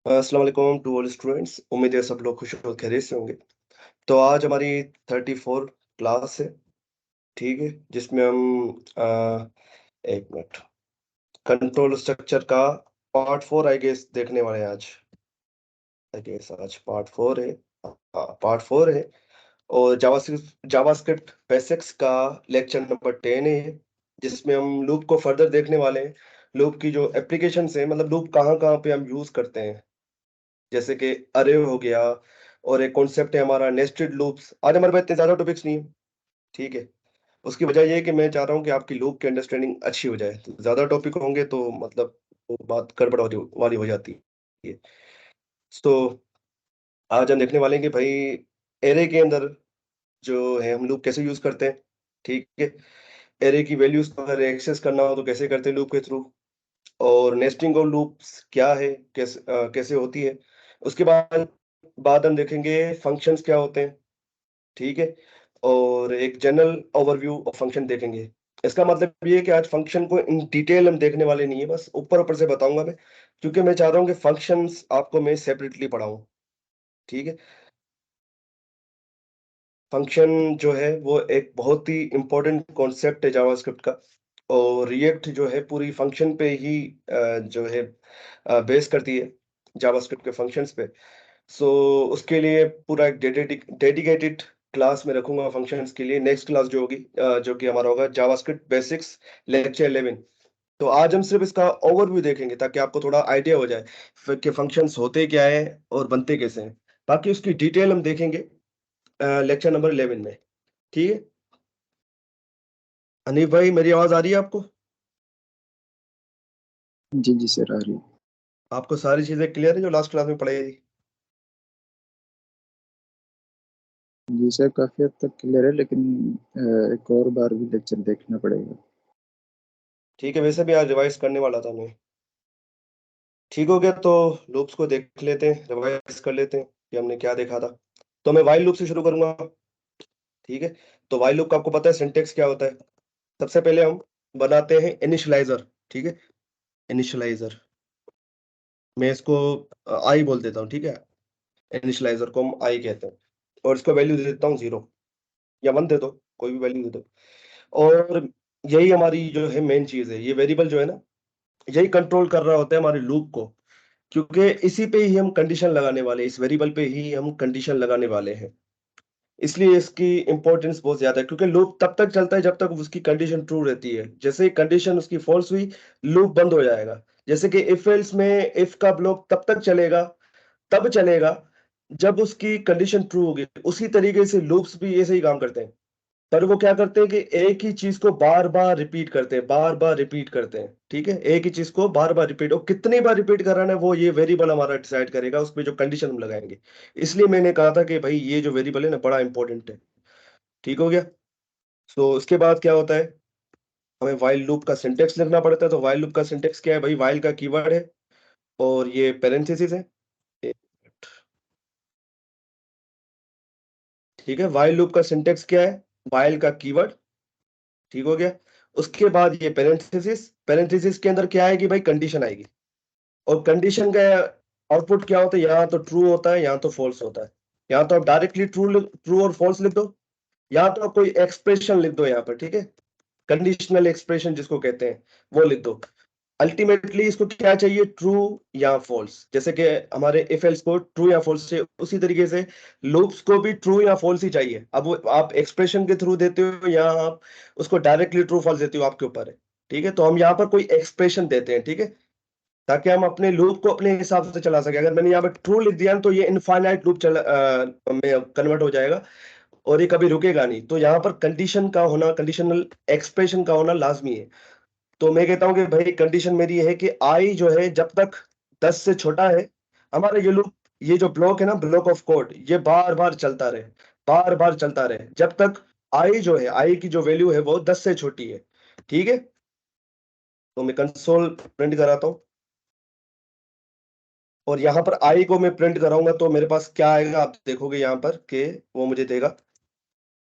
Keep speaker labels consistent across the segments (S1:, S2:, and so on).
S1: अस्सलाम वालेकुम to all students. उम्मीद है सब लोग खुश और खैरियत से होंगे। तो आज हमारी 34 क्लास है, ठीक है, जिसमें हम एक मिनट कंट्रोल स्ट्रक्चर का पार्ट 4 आई गेस देखने वाले हैं आज। आई गेस आज पार्ट 4 है। हाँ, पार्ट 4 है। और जावास्क्रिप्ट बेसिक्स का लेक्चर नंबर 10 है ये, जिसमें हम लूप को फर्दर देखने वाले हैं। लूप की जो एप्लीकेशन है, मतलब लूप कहाँ-कहाँ पे हम यूज़ करते हैं। जैसे कि अरे हो गया, और एक कॉन्सेप्ट है हमारा नेस्टेड लूप्स। आज हमारे पास इतने ज़्यादा टॉपिक्स नहीं है, ठीक है। उसकी वजह ये है कि मैं चाह रहा हूँ कि आपकी लूप की अंडरस्टैंडिंग अच्छी हो जाए। तो ज़्यादा टॉपिक होंगे तो मतलब वो बात गड़बड़ वाली वाली हो जाती है। तो आज हम देखने वाले हैं कि भाई एरे के अंदर जो है हम लूप कैसे यूज़ करते हैं, ठीक है। एरे की वैल्यूज़ को अगर एक्सेस करना हो तो कैसे करते हैं लूप के थ्रू, और नेस्टिंग ऑफ लूप्स क्या है, कैसे होती है। उसके बाद बाद हम देखेंगे फंक्शंस क्या होते हैं, ठीक है। और एक जनरल ओवरव्यू ऑफ फंक्शन देखेंगे। इसका मतलब ये है कि आज फंक्शन को इन डिटेल हम देखने वाले नहीं है, बस ऊपर-ऊपर से बताऊँगा मैं, क्योंकि मैं चाह रहा हूँ कि फंक्शंस आपको मैं सेपरेटली पढ़ाऊँ, ठीक है। फंक्शन जो है वो एक बहुत ही इम्पोर्टेंट कॉन्सेप्ट है जावास्क्रिप्ट का, और रिएक्ट जो है पूरी फंक्शन पे ही जो है बेस करती है, जावास्क्रिप्ट के फंक्शंस पे। सो उसके लिए पूरा एक डेडिकेटेड क्लास में रखूँगा फंक्शंस के लिए। नेक्स्ट क्लास जो होगी जो कि हमारा होगा जावास्क्रिप्ट बेसिक्स लेक्चर 11। तो आज हम सिर्फ़ इसका ओवरव्यू देखेंगे ताकि आपको थोड़ा आइडिया हो जाए कि फंक्शंस होते क्या हैं और बनते कैसे हैं। बाकी उसकी डिटेल हम देखेंगे लेक्चर नंबर 11 में, ठीक है? हनीफ भाई, मेरी आवाज़ आ रही है आपको?
S2: जी, जी सर, आ रही है।
S1: आपको सारी चीज़ें क्लियर है जो लास्ट क्लास में पढ़ाई थी?
S2: जी सर, काफ़ी हद तक क्लियर है, लेकिन एक और बार भी लेक्चर देखना पड़ेगा।
S1: ठीक है, वैसे भी आज रिवाइज़ करने वाला था मैं। ठीक हो गया, तो लूप्स को देख लेते हैं, रिवाइज़ कर लेते हैं कि हमने क्या देखा था। तो मैं व्हाइल लूप से शुरू करूँगा, ठीक है? तो व्हाइल लूप का आपको पता है सिंटैक्स क्या होता है? सबसे पहले हम बनाते हैं इनिशियलाइज़र, ठीक है? इनिशियलाइज़र, मैं इसको आई बोल देता हूँ, ठीक है? इनिशियलाइज़र को हम आई कहते हैं, और इसको वैल्यू दे देता हूँ 0 या 1 दे दो, कोई भी वैल्यू दे दो। और यही हमारी जो है मेन चीज़ है, ये वेरिएबल जो है ना, यही कंट्रोल कर रहा होता है हमारे लूप को, क्योंकि इसी पे ही हम कंडीशन लगाने वाले हैं, इस वेरिएबल पे ही हम कंडीशन लगाने वाले हैं। इसलिए इसकी इम्पोर्टेंस बहुत ज़्यादा है, क्योंकि लूप तब तक चलता है जब तक उसकी कंडीशन ट्रू रहती है। जैसे ही कंडीशन उसकी फ़ॉल्स हुई, लूप बंद हो जाएगा। जैसे कि इफ एल्स में इफ का ब्लॉक तब चलेगा जब उसकी कंडीशन ट्रू होगी। उसी तरीके से लूप्स भी ऐसे ही काम करते हैं। पर वो क्या करते हैं कि एक ही चीज़ को बार-बार रिपीट करते हैं, बार-बार रिपीट करते हैं, ठीक है? एक ही चीज़ को बार-बार रिपीट, और कितनी बार रिपीट कराना है वो ये वेरिएबल हमारा डिसाइड करेगा, उसमें जो कंडीशन हम लगाएँगे। इसलिए मैंने कहा था कि भई ये जो वेरिएबल है ना बड़ा इम्पोर्टेंट है, ठीक हो गया? तो उसके बाद क्या होता है, हमें व्हाइल लूप का सिंटैक्स लिखना पड़ता है। तो व्हाइल लूप का सिंटैक्स क्या है भई, व्हाइल का कीवर्ड है और ये पैरेंथेसिस है। 1 मिनट, ठीक है? व्हाइल लूप का सिंटैक्स क्या है? व्हाइल का कीवर्ड, ठीक हो गया? उसके बाद ये पैरेंथेसिस के अंदर क्या आएगी भाई, कंडीशन आएगी। और कंडीशन का आउटपुट क्या होता है, यहाँ तो ट्रू होता है, यहाँ तो फॉल्स होता है। यहाँ तो आप डायरेक्टली ट्रू और फॉल्स लिख दो, यहाँ तो आप कोई एक्सप्रेशन लिख दो यहाँ पर, ठीक है? कंडीशनल एक्सप्रेशन जिसको कहते हैं, वो लिख दो। अल्टीमेटली इसको क्या चाहिए, ट्रू या फॉल्स। जैसे कि हमारे इफ एल्स को ट्रू या फॉल्स चाहिए, उसी तरीके से लूप्स को भी ट्रू या फॉल्स ही चाहिए। अब वो आप एक्सप्रेशन के थ्रू देते हो या आप उसको डायरेक्टली ट्रू फॉल्स देते हो, आपके ऊपर है, ठीक है। तो हम यहाँ पर कोई एक्सप्रेशन देते हैं, ठीक है, ताकि हम अपने लूप को अपने हिसाब से चला सकें। अगर मैंने यहाँ पे ट्रू लिख दिया तो ये इनफाइनाइट लूप में कन्वर्ट हो जाएगा, और ये कभी रुकेगा नहीं। तो यहाँ पर कंडीशन का होना, कंडीशनल एक्सप्रेशन का होना लाजमी है। तो मैं कहता हूँ कि भाई कंडीशन मेरी ये है कि आई जो है जब तक 10 से छोटा है, हमारा ये लूप, ये जो ब्लॉक है ना, ब्लॉक ऑफ कोड, ये बार-बार चलता रहे, बार-बार चलता रहे, जब तक आई जो है, आई की जो वैल्यू है वो 10 से छोटी है, ठीक है? तो मैं कंसोल प्रिंट कराता हूँ, और यहाँ पर आई को मैं प्रिंट कराऊँगा तो मेरे पास क्या आएगा आप देखोगे यहाँ पर कि वो मुझे देगा,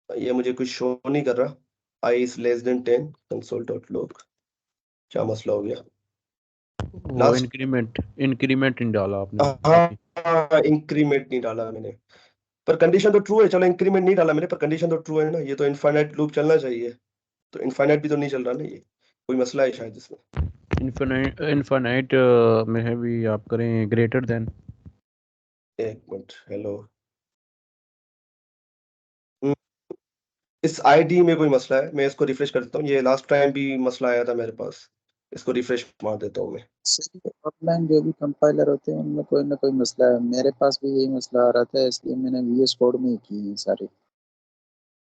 S1: ये मुझे कुछ शो नहीं कर रहा, i is less than 10 console dot log, क्या मसला हो गया?
S3: वो
S1: लास्ट।
S3: इंक्रीमेंट इंक्रीमेंट नहीं डाला आपने बाकी।
S1: हाँ, इंक्रीमेंट नहीं डाला मैंने, पर कंडीशन तो ट्रू है। चलो इंक्रीमेंट नहीं डाला मैंने, पर कंडीशन तो ट्रू है ना, ये तो इनफाइनाइट लूप चलना चाहिए। तो इनफाइनाइट भी तो नहीं चल रहा ना, ये कोई मसला है शायद इसमें।
S3: इन्फिनाइट इन्फिनाइट में है भी, आप करें ग्रेटर देन।
S1: एक मिनट, हेलो। इस आईडी में कोई मसला है, मैं इसको रिफ्रेश कर देता हूँ। ये लास्ट टाइम भी मसला आया था मेरे पास, इसको रिफ्रेश मार देता हूँ मैं।
S2: सही, ऑफलाइन जो भी कंपाइलर होते हैं उनमें कोई ना कोई मसला है। मेरे पास भी यही मसला आ रहा था, इसलिए मैंने VS कोड में ही की है सारी।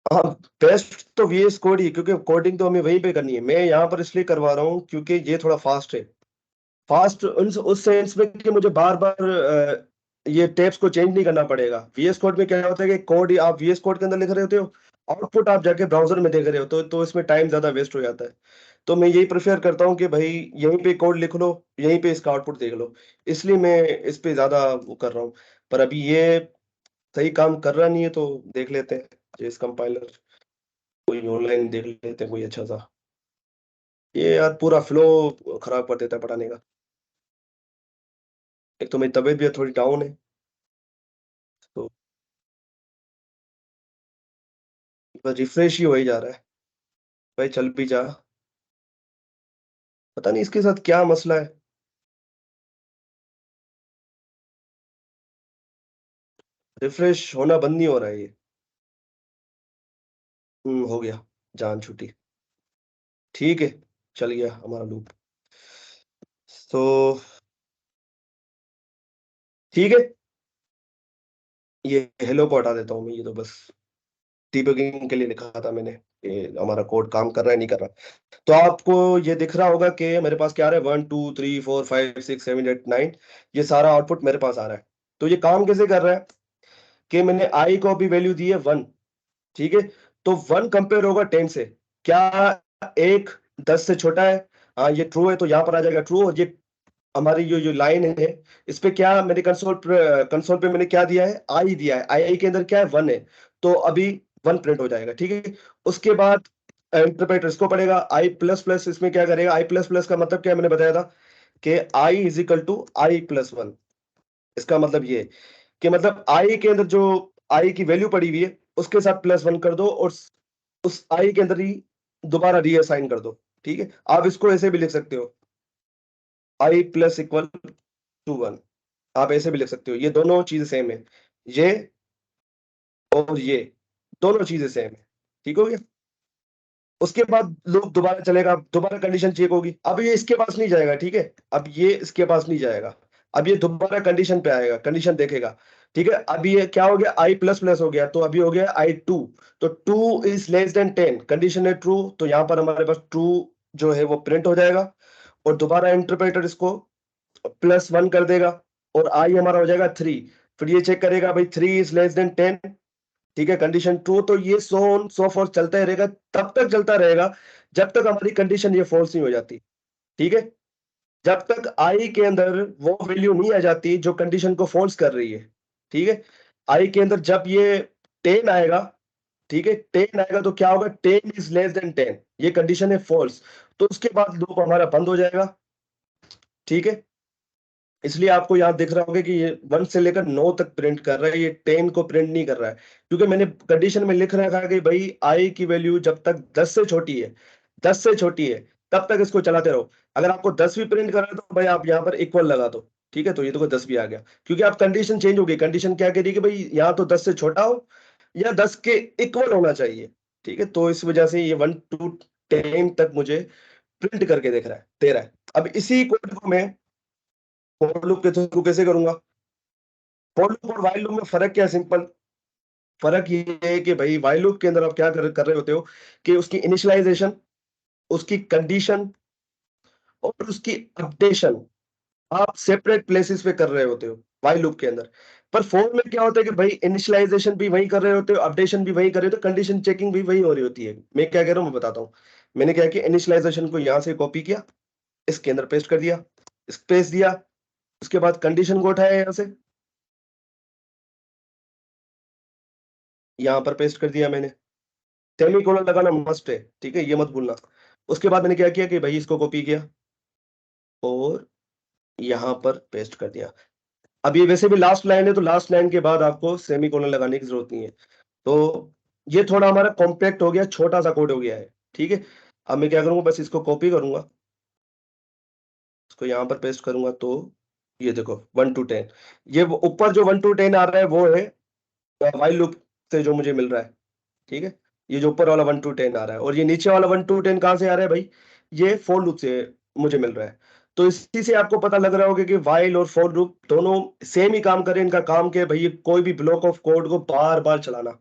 S1: हाँ, बेस्ट तो VS कोड ही, क्योंकि कोडिंग तो हमें वहीं पे करनी है। मैं यहाँ पर इसलिए करवा रहा हूँ क्योंकि ये थोड़ा फास्ट है। फास्ट उस सेंस में कि मुझे बार बार ये टेप्स को चेंज नहीं करना पड़ेगा। VS कोड में क्या होता है कि कोड आप VS कोड के अंदर लिख रहे होते हो, आउटपुट आप जाके ब्राउजर में देख रहे हो, तो इसमें टाइम ज्यादा वेस्ट हो जाता है। तो मैं यही प्रेफर करता हूँ कि भाई यहीं पे कोड लिख लो, यहीं पे इसका आउटपुट देख लो। इसलिए मैं इस पे ज्यादा वो कर रहा हूँ। पर अभी ये सही काम कर रहा नहीं है, तो देख लेते हैं जेएस कंपाइलर, कोई ऑनलाइन देख लेते हैं कोई अच्छा सा। ये यार पूरा फ्लो खराब कर देता है पढ़ाने का। एक तो मेरी तबीयत भी थोड़ी डाउन है, तो बस रिफ्रेश ही हो ही जा रहा है। भाई चल भी जा, पता नहीं इसके साथ क्या मसला है। रिफ्रेश होना बंद नहीं हो रहा है ये। हो गया, जान छूटी। ठीक है, चल गया हमारा लूप। तो ठीक है, ये हेलो को हटा देता हूँ मैं, ये तो बस डिबगिंग के लिए लिखा था मैंने कि हमारा कोड काम कर रहा है नहीं कर रहा। तो आपको ये दिख रहा होगा कि मेरे पास क्या आ रहा है, 1 2 3 4 5 6 7 8 9, ये सारा आउटपुट मेरे पास आ रहा है। तो ये काम कैसे कर रहा है कि मैंने आई को अभी वैल्यू दी है 1, ठीक है। तो 1 कंपेयर होगा 10 से। क्या एक 10 से छोटा है? हाँ, ये ट्रू है तो यहाँ पर आ जाएगा ट्रू। और ये हमारी जो जो लाइन है, इस पे क्या मैंने कंसोल पे मैंने क्या दिया है, आई दिया है। आई के अंदर क्या है, 1 है, तो अभी 1 प्रिंट हो जाएगा, ठीक है। उसके बाद इंटरप्रेटर इसको पढ़ेगा, आई प्लस प्लस इसमें क्या करेगा, आई प्लस प्लस का मतलब क्या मैंने बताया था कि i is equal to i plus 1। इसका मतलब ये कि मतलब आई के अंदर जो आई की वैल्यू पड़ी हुई है उसके साथ +1 कर दो, और उस आई के अंदर ही दोबारा रीअसाइन कर दो, ठीक है। आप इसको ऐसे भी लिख सकते हो, आई प्लस इक्वल टू 1। आप ऐसे भी लिख सकते हो, ये दोनों चीजें सेम है, ये और ये दोनों चीजें सेम है, ठीक हो गया। उसके बाद लूप दोबारा चलेगा, दोबारा कंडीशन चेक होगी। अब ये इसके पास नहीं जाएगा, ठीक है। अब ये इसके पास नहीं जाएगा, अब ये दोबारा कंडीशन पे आएगा, कंडीशन देखेगा, ठीक है। अभी ये क्या हो गया, आई प्लस प्लस हो गया, तो अभी हो गया आई 2। तो 2 < <10, कंडीशन है ट्रू, तो यहाँ पर हमारे पास ट्रू जो है वो प्रिंट हो जाएगा। और दोबारा इंटरप्रेटर इसको +1 कर देगा, और आई हमारा हो जाएगा 3। फिर ये चेक करेगा भाई 3 < <10, ठीक है, कंडीशन ट्रू। तो ये सो ऑन सो फॉर चलता ही रहेगा, तब तक चलता रहेगा जब तक हमारी कंडीशन ये फॉल्स नहीं हो जाती, ठीक है। जब तक आई के अंदर वो वैल्यू नहीं आ जाती जो कंडीशन को फॉल्स कर रही है, ठीक है। आई के अंदर जब ये 10 आएगा, ठीक है, 10 आएगा तो क्या होगा, 10 < <10, ये कंडीशन है फॉल्स। तो उसके बाद लूप हमारा बंद हो जाएगा, ठीक है। इसलिए आपको यहाँ दिख रहा होगा कि ये 1 से लेकर 9 तक प्रिंट कर रहा है, ये 10 को प्रिंट नहीं कर रहा है, क्योंकि मैंने कंडीशन में लिख रखा है कि भाई आई की वैल्यू जब तक 10 से छोटी है, 10 से छोटी है, तब तक इसको चलाते रहो। अगर आपको 10 भी प्रिंट कर रहा है तो भाई आप यहाँ पर इक्वल लगा दो, ठीक है। तो ये तो 10 भी आ गया, क्योंकि आप कंडीशन चेंज हो गई। कंडीशन क्या कह रही है कि भाई यहाँ तो 10 से छोटा हो या 10 के इक्वल होना चाहिए, ठीक है। तो इस वजह से ये 1 to 10 तक मुझे प्रिंट करके देख रहा है, दे रहा है। अब इसी कोड को मैं फॉर लूप के थ्रू कैसे करूंगा। फॉर लूप और व्हाइल लूप में फर्क क्या है, सिंपल फर्क ये है कि भाई व्हाइल लूप के अंदर आप क्या कर रहे होते हो कि उसकी इनिशियलाइजेशन, उसकी कंडीशन और उसकी अपडेशन आप सेपरेट प्लेसेस पे कर रहे होते हो व्हाइल लूप के अंदर। पर फॉर में क्या होता है कि भाई इनिशियलाइजेशन भी वही कर रहे होते हो, अपडेशन भी वही कर रहे हो, तो कंडीशन चेकिंग भी वही हो रही होती है। मैं क्या कह रहा हूँ मैं बताता हूँ। मैंने क्या किया, इनिशियलाइजेशन को यहाँ से कॉपी किया, इसके अंदर पेस्ट कर दिया, स्पेस दिया, उसके बाद कंडीशन को उठाया यहाँ से, यहाँ पर पेस्ट कर दिया मैंने। सेमीकोलन लगाना मस्ट है, ठीक है, ये मत भूलना। उसके बाद मैंने क्या किया कि भाई इसको कॉपी किया और यहाँ पर पेस्ट कर दिया। अब ये वैसे भी लास्ट लाइन है, तो लास्ट लाइन के बाद आपको सेमीकोलन लगाने की जरूरत नहीं है। तो ये थोड़ा हमारा कॉम्पैक्ट हो गया, छोटा सा कोड हो गया है, ठीक है। अब मैं क्या करूंगा, बस इसको कॉपी करूंगा, इसको यहाँ पर पेस्ट करूंगा, तो ये देखो 1 to 10, ये ऊपर जो 1 to 10 आ रहा है वो है व्हाइल लूप से जो मुझे मिल रहा है, ठीक है। ये जो ऊपर वाला 1 to 10 आ रहा है, और ये नीचे वाला 1 to 10 कहाँ से आ रहा है भाई, ये फॉर लूप से मुझे मिल रहा है। तो इसी से आपको पता लग रहा होगा कि व्हाइल और फॉर लूप दोनों सेम ही काम करें। इनका काम क्या है भाई, कोई भी ब्लॉक ऑफ कोड को बार बार चलाना,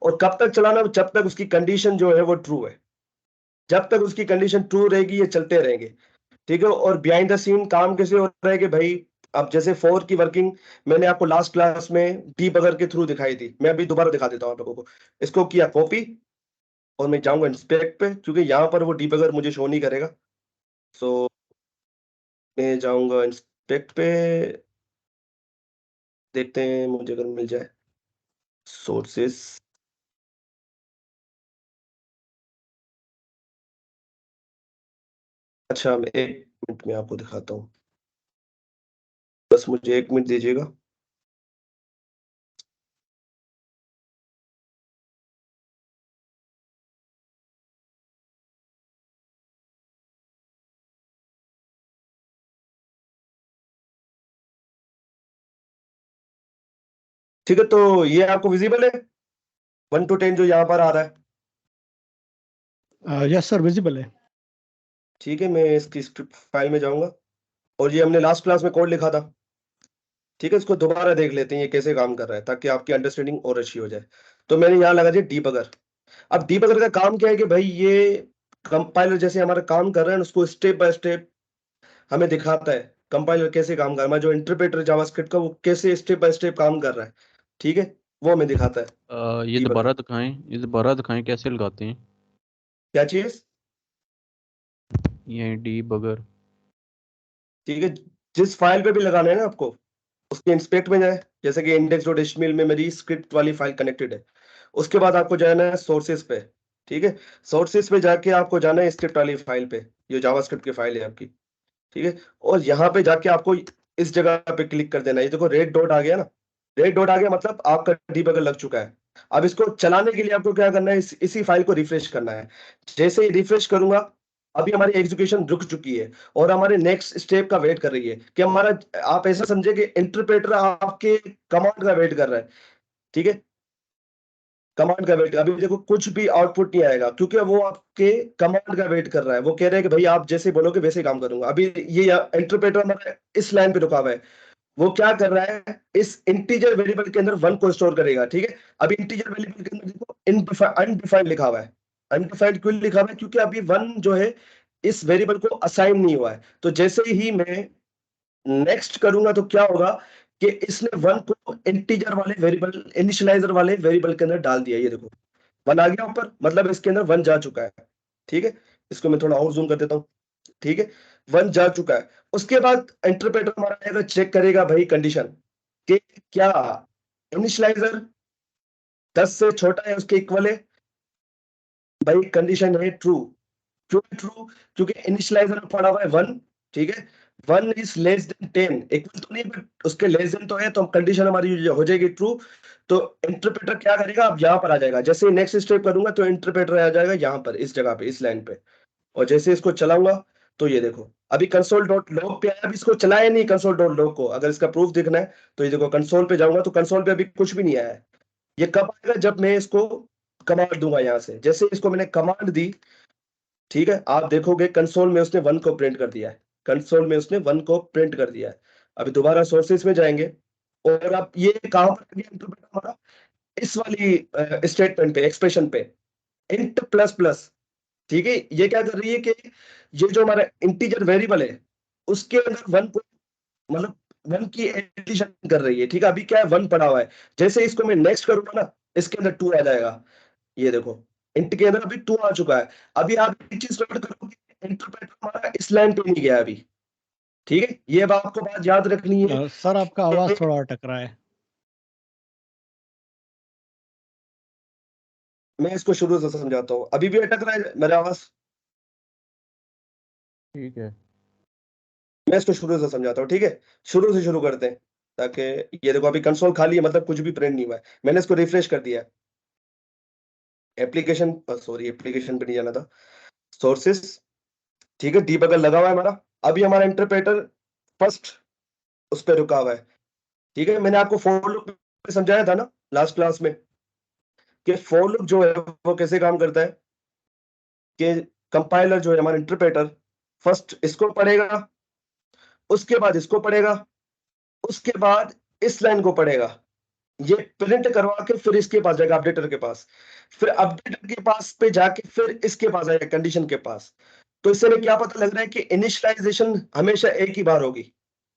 S1: और कब तक चलाना, जब तक उसकी कंडीशन जो है वो ट्रू है। जब तक उसकी कंडीशन ट्रू रहेगी ये चलते रहेंगे, ठीक है। और बिहाइंड द सीन काम कैसे हो रहा है कि भाई, अब जैसे फॉर की वर्किंग मैंने आपको लास्ट क्लास में डीबगर के थ्रू दिखाई थी, मैं अभी दोबारा दिखा देता हूं आप लोगों को। इसको किया कॉपी, और मैं जाऊंगा इंस्पेक्ट पे, क्योंकि यहाँ पर वो डीबगर मुझे शो नहीं करेगा। सो मैं जाऊंगा इंस्पेक्ट पे, देखते हैं मुझे अगर मिल जाए सोर्सेस। अच्छा, मैं 1 मिनट में आपको दिखाता हूँ, बस मुझे 1 मिनट दीजिएगा। ठीक है, तो ये आपको विजिबल है 1 to 10 जो यहाँ पर आ रहा है।
S4: यस सर, विजिबल है।
S1: ठीक है, मैं इसकी स्क्रिप्ट फाइल में जाऊंगा, और ये हमने लास्ट क्लास में कोड लिखा था, ठीक है। इसको दोबारा देख लेते हैं ये कैसे काम कर रहा है, ताकि आपकी अंडरस्टैंडिंग और अच्छी हो जाए। तो मैंने यहाँ लगा दिया डीबगर। अब डीबगर का काम क्या है कि भाई ये कंपाइलर जैसे हमारा काम कर रहा है, उसको स्टेप बाय स्टेप हमें दिखाता है कंपाइलर कैसे काम कर रहा है, जो इंटरप्रेटर जावास्क्रिप्ट का वो कैसे स्टेप बाय स्टेप काम कर रहा है, ठीक है। वो हमें दिखाता है
S3: ये
S1: डीबगर।
S3: दोबारा दिखाएं, ये दोबारा दिखाएं कैसे लगाते हैं
S1: क्या चीज?
S3: ये डीबगर।
S1: ठीक है, जिस फाइल पे भी लगाना है ना आपको, उसके इंस्पेक्ट में जाए, जैसे कि index.html में मेरी स्क्रिप्ट वाली फाइल कनेक्टेड है। उसके बाद आपको जाना है सोर्सेस पे, ठीक है। सोर्सेस पे जाके आपको जाना है स्क्रिप्ट वाली फाइल पे, ये जावास्क्रिप्ट की फाइल है आपकी, ठीक है। और यहाँ पे जाके आपको इस जगह पे क्लिक कर देना है। ये देखो रेड डॉट आ गया ना, रेड डॉट आ गया मतलब आपका डीबगर लग चुका है। अब इसको चलाने के लिए आपको क्या करना है, इसी फाइल को रिफ्रेश करना है। जैसे ही रिफ्रेश करूंगा, अभी हमारी एग्जीक्यूशन रुक चुकी है, और हमारे नेक्स्ट स्टेप का वेट कर रही है कि हमारा, आप ऐसा समझे कि इंटरप्रेटर आपके कमांड का वेट कर रहा है, ठीक है। कमांड का वेट, अभी देखो कुछ भी आउटपुट नहीं आएगा, क्योंकि वो आपके कमांड का वेट कर रहा है। वो कह रहा है कि भाई आप जैसे बोलोगे वैसे ही काम करूंगा। अभी ये इंटरप्रेटर हमारा इस लाइन पे रुका हुआ है। वो क्या कर रहा है, इस इंटीजर वेरिएबल के अंदर 1 को स्टोर करेगा, ठीक है। अभी इंटीजर वेरिएबल के अंदर देखो अनडिफाइंड लिखा हुआ है। अनडिफाइंड क्यों लिखा हुआ है, क्योंकि अभी 1 जो है इस वेरिएबल को असाइन नहीं हुआ है। तो जैसे ही मैं नेक्स्ट करूंगा तो क्या होगा कि इसने 1 को इंटीजर वाले वेरिएबल, इनिशियलाइजर वाले वेरिएबल के अंदर डाल दिया। ये देखो 1 आ गया ऊपर, मतलब इसके अंदर 1 जा चुका है, ठीक है। इसको मैं थोड़ा और जूम कर देता हूँ, ठीक है। 1 जा चुका है। उसके बाद इंटरप्रेटर हमारा आएगा, चेक करेगा भाई कंडीशन कि क्या इनिशियलाइजर 10 से छोटा है उसके इक्वल है। भाई कंडीशन है ट्रू। क्यों ट्रू? क्योंकि इनिशियलाइजर में पड़ा हुआ है 1, ठीक है। 1 इज लेस देन 10, इक्वल तो नहीं बट उसके लेस देन तो है, तो कंडीशन हमारी हो जाएगी ट्रू। तो इंटरप्रेटर क्या करेगा, अब यहाँ पर आ जाएगा। जैसे ही नेक्स्ट स्टेप करूंगा तो इंटरप्रेटर आ जाएगा यहाँ पर, इस जगह पे, इस लाइन पे। और जैसे इसको चलाऊंगा तो ये देखो अभी कंसोल डॉट लॉग पे आया। अभी इसको चलाया नहीं कंसोल डॉट लॉग को, अगर इसका प्रूफ देखना है तो ये देखो कंसोल पे जाऊंगा तो कंसोल पे अभी कुछ भी नहीं आया है। ये कब आएगा, जब मैं इसको कमांड दूंगा यहाँ से। जैसे इसको मैंने कमांड दी, ठीक है, आप देखोगे कंसोल में उसने 1 को प्रिंट कर दिया है। कंसोल में उसने 1 को प्रिंट कर दिया है। अभी दोबारा सोर्सेस में जाएंगे, और अब ये कहां पर गया इंटरप्रेटर हमारा, इस वाली स्टेटमेंट पे, एक्सप्रेशन पे, इंट प्लस प्लस, ठीक है। ये क्या कर रही है कि ये जो हमारा इंटीजर वेरिएबल है उसके अंदर 1 को, मतलब 1 की एडिशन कर रही है, ठीक है। अभी क्या है, 1 पड़ा हुआ है। जैसे इसको मैं नेक्स्ट करूंगा ना, इसके अंदर 2 आ जाएगा। ये देखो इंट के अंदर अभी 2 आ चुका है। अभी आप एक चीज नोट करोगे, इंटरप्रेटर हमारा इस लाइन पे नहीं गया अभी, ठीक है। ये अब आपको बात याद रखनी है।
S4: सर आपका आवाज थोड़ा अटक रहा है।
S1: मैं इसको शुरू से समझाता हूँ, अभी भी अटक रहा है मेरा आवाज?
S3: ठीक है।
S1: मैं इसको शुरू से समझाता हूँ, ठीक है। शुरू से शुरू करते हैं, ताकि ये देखो अभी कंसोल खाली है, मतलब कुछ भी प्रिंट नहीं हुआ है। मैंने इसको रिफ्रेश कर दिया है। एप्लीकेशन, सॉरी एप्लीकेशन पे नहीं जाना था, सोर्सेस, ठीक है। डीबगर लगा हुआ है हमारा। अभी हमारा इंटरप्रेटर फर्स्ट उस पर रुका हुआ है, ठीक है। मैंने आपको फॉर लूप समझाया था ना लास्ट क्लास में, कि फॉर लूप जो है वो कैसे काम करता है, कि कंपाइलर जो है हमारा इंटरप्रेटर फर्स्ट इसको पढ़ेगा, उसके बाद इसको पढ़ेगा, उसके बाद इस लाइन को पढ़ेगा, ये प्रिंट करवा के फिर इसके पास जाएगा, अपडेटर के पास, फिर अपडेटर के पास पे जाके फिर इसके पास आएगा, कंडीशन के पास। तो इससे हमें क्या पता लग रहा है कि इनिशियलाइजेशन हमेशा एक ही बार होगी,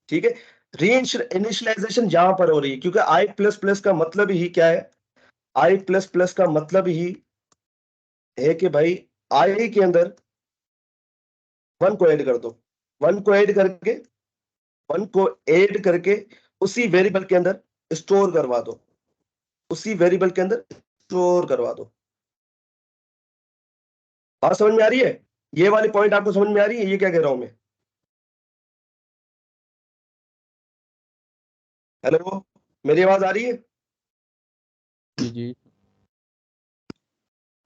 S1: ठीक है। री इनिशियलाइजेशन यहां पर हो रही है, क्योंकि आई प्लस प्लस का मतलब ही क्या है, आई प्लस प्लस का मतलब ही है कि भाई आई के अंदर वन को ऐड कर दो, वन को ऐड करके, वन को ऐड करके उसी वेरिएबल के अंदर स्टोर करवा दो, उसी वेरिएबल के अंदर स्टोर करवा दो। बात समझ में आ रही है? ये वाली पॉइंट आपको समझ में आ रही है, ये क्या कह रहा हूं मैं? हेलो, मेरी आवाज आ रही है?
S3: जी जी।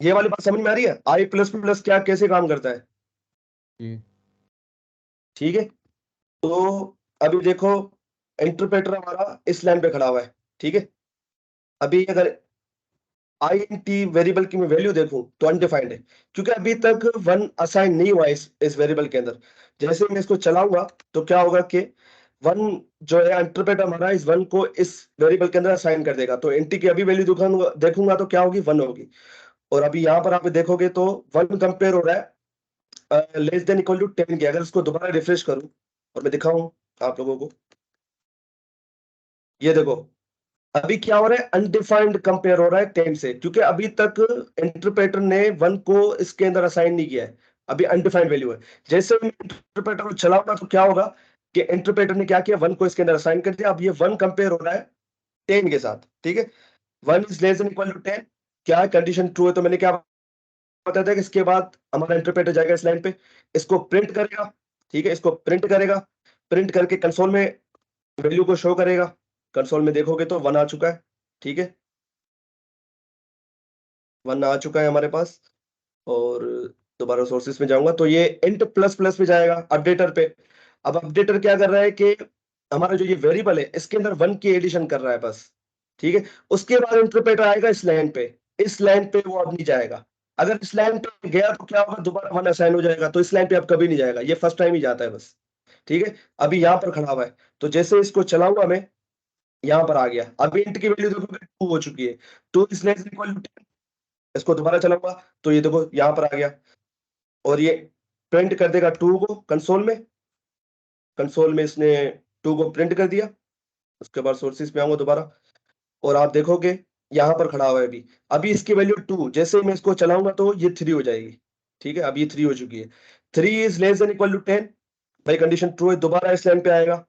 S1: ये वाली बात समझ में आ रही है? आई प्लस प्लस क्या कैसे काम करता है,
S3: जी
S1: ठीक है। तो अभी देखो इंटरप्रेटर हमारा इस लाइन पे खड़ा हुआ है, ठीक है। अभी अगर आई इन टी वेरिएबल की मैं वैल्यू देखूं तो अनडिफाइंड है, क्योंकि अभी तक वन असाइन नहीं हुआ इस वेरिएबल के अंदर। जैसे मैं इसको चलाऊंगा तो क्या होगा कि वन जो है इंटरप्रेटर हमारा इस वन को इस वेरिएबल के अंदर असाइन कर देगा। तो इंटी की अभी वैल्यू देखूंगा तो क्या होगी, वन होगी। और अभी यहाँ पर आप देखोगे तो वन कंपेयर हो रहा है लेस देन इक्वल टू 10 के। अगर इसको दोबारा रिफ्रेश करूं और मैं दिखाऊं आप लोगों को, ये देखो अभी क्या हो रहा है, अनडिफाइंड कंपेयर हो रहा है 10 से, क्योंकि अभी तक इंटरप्रेटर ने वन को इसके अंदर असाइन नहीं किया है, अभी अनडिफाइंड वैल्यू है। जैसे मैं इंटरप्रेटर को चलाऊंगा तो क्या होगा कि इंटरप्रेटर ने क्या किया, वन को इसके अंदर असाइन कर दिया। अब ये वन कंपेयर हो रहा है 10 के साथ, ठीक है। One is less than equal to 10, क्या है, कंडीशन ट्रू है। तो मैंने क्या बताया था कि इसके बाद हमारा इंटरप्रेटर जाएगा इस लाइन पे, इसको प्रिंट करेगा, ठीक है, इसको प्रिंट करेगा, प्रिंट करके कंसोल में वैल्यू को शो करेगा। कंसोल में देखोगे तो वन आ चुका है, ठीक है, वन आ चुका है हमारे पास। और दोबारा सोर्सेस में जाऊंगा तो ये इंट प्लस प्लस पे जाएगा अपडेटर पे। अब अपडेटर क्या कर रहा है कि हमारा जो ये वेरिएबल है इसके अंदर वन की एडिशन कर रहा है बस, ठीक है। उसके बाद इंटरप्रेटर आएगा इस लाइन पे, इस लाइन पे वो अब नहीं जाएगा। अगर इस लाइन पे गया तो क्या होगा, दोबारा वन असाइन हो जाएगा। तो इस लाइन पे अब कभी नहीं जाएगा, ये फर्स्ट टाइम ही जाता है बस, ठीक है। अभी यहाँ पर खड़ा हुआ है, तो जैसे इसको चलाऊंगा मैं, यहाँ पर आ गया। अभी इंट की वैल्यू देखोगे 2 हो चुकी है, 2 इज लेस इक्वल टू 10। इसको दोबारा चलाऊंगा तो ये देखो यहाँ पर आ गया, और ये प्रिंट कर देगा 2 को कंसोल में। कंसोल में इसने 2 को प्रिंट कर दिया। उसके बाद सोर्सेस पे आऊंगा दोबारा, और आप देखोगे यहाँ पर खड़ा हुआ है अभी। अभी इसकी वैल्यू 2, जैसे मैं इसको चलाऊंगा तो ये 3 हो जाएगी, ठीक है। अभी ये 3 हो चुकी है। 3 is less than equal to 10, भाई कंडीशन ट्रू है, दोबारा इस लाइन पे आएगा,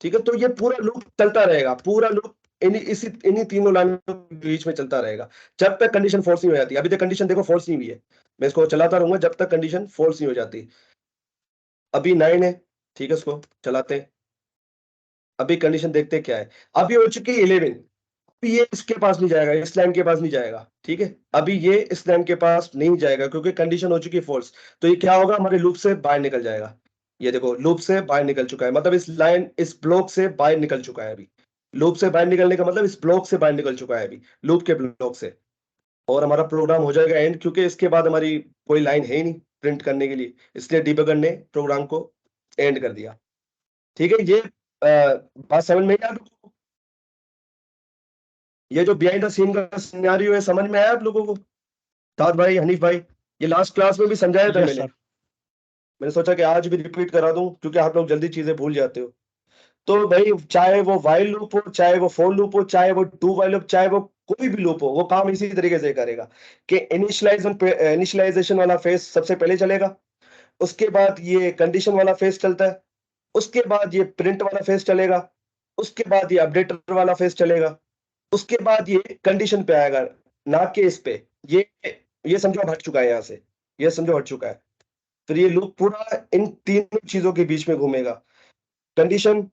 S1: ठीक है। तो ये पूरा लूप चलता रहेगा, पूरा लूप इन्हीं तीनों लाइनों के बीच में चलता रहेगा जब तक कंडीशन फॉल्स नहीं हो जाती। अभी तक कंडीशन देखो फॉल्स नहीं हुई है, मैं इसको चलाता रहूंगा जब तक कंडीशन फॉल्स नहीं हो जाती। अभी 9 है, ठीक है, इसको चलाते हैं। अभी कंडीशन देखते हैं क्या है। अभी हो चुकी है 11, अभी ये इसके पास नहीं जाएगा, इस लाइन के पास नहीं जाएगा, ठीक है। अभी ये इस लाइन के पास नहीं जाएगा क्योंकि कंडीशन हो चुकी है फॉल्स। तो ये क्या होगा, हमारे लूप से बाहर निकल जाएगा। ये देखो लूप से बाहर निकल चुका है, मतलब इस लाइन इस ब्लॉक से बाहर निकल चुका है अभी। लूप से बाहर निकलने का मतलब इस ब्लॉक से बाहर निकल चुका है अभी, लूप के ब्लॉक से। और हमारा प्रोग्राम हो जाएगा एंड, क्योंकि इसके बाद हमारी कोई लाइन है ही नहीं प्रिंट करने के लिए, इसलिए डीबगर ने प्रोग्राम को एंड कर दिया, ठीक है। ये बात समझ में आई आप लोगों को? ये जो बिहाइंड द सीन का सिनेरियो है, समझ में आया आप लोगों को? साद भाई, हनीफ भाई, ये लास्ट क्लास में भी समझाया था
S4: यस
S1: मैंने।
S4: सर।
S1: मैंने सोचा कि आज भी रिपीट करा दूं, क्योंकि आप लोग जल्दी चीजें भूल जाते हो। तो भाई चाहे वो वाइल लूप हो, चाहे वो फॉर लूप हो, चाहे वो डू वाइल लूप, चाहे वो कोई भी लूप हो, वो काम इसी तरीके से करेगा कि इनिशियलाइजेशन वाला फेज सबसे पहले चलेगा, उसके बाद ये कंडीशन वाला फेज चलता है, उसके बाद ये प्रिंट वाला फेज चलेगा, उसके बाद ये अपडेटर वाला फेज चलेगा, उसके बाद ये कंडीशन पे आएगा, ना कि इस पे। ये समझो हट चुका है यहाँ से, ये समझो हट चुका है। फिर ये लूप पूरा इन तीनों चीजों के बीच में घूमेगा। कंडीशन,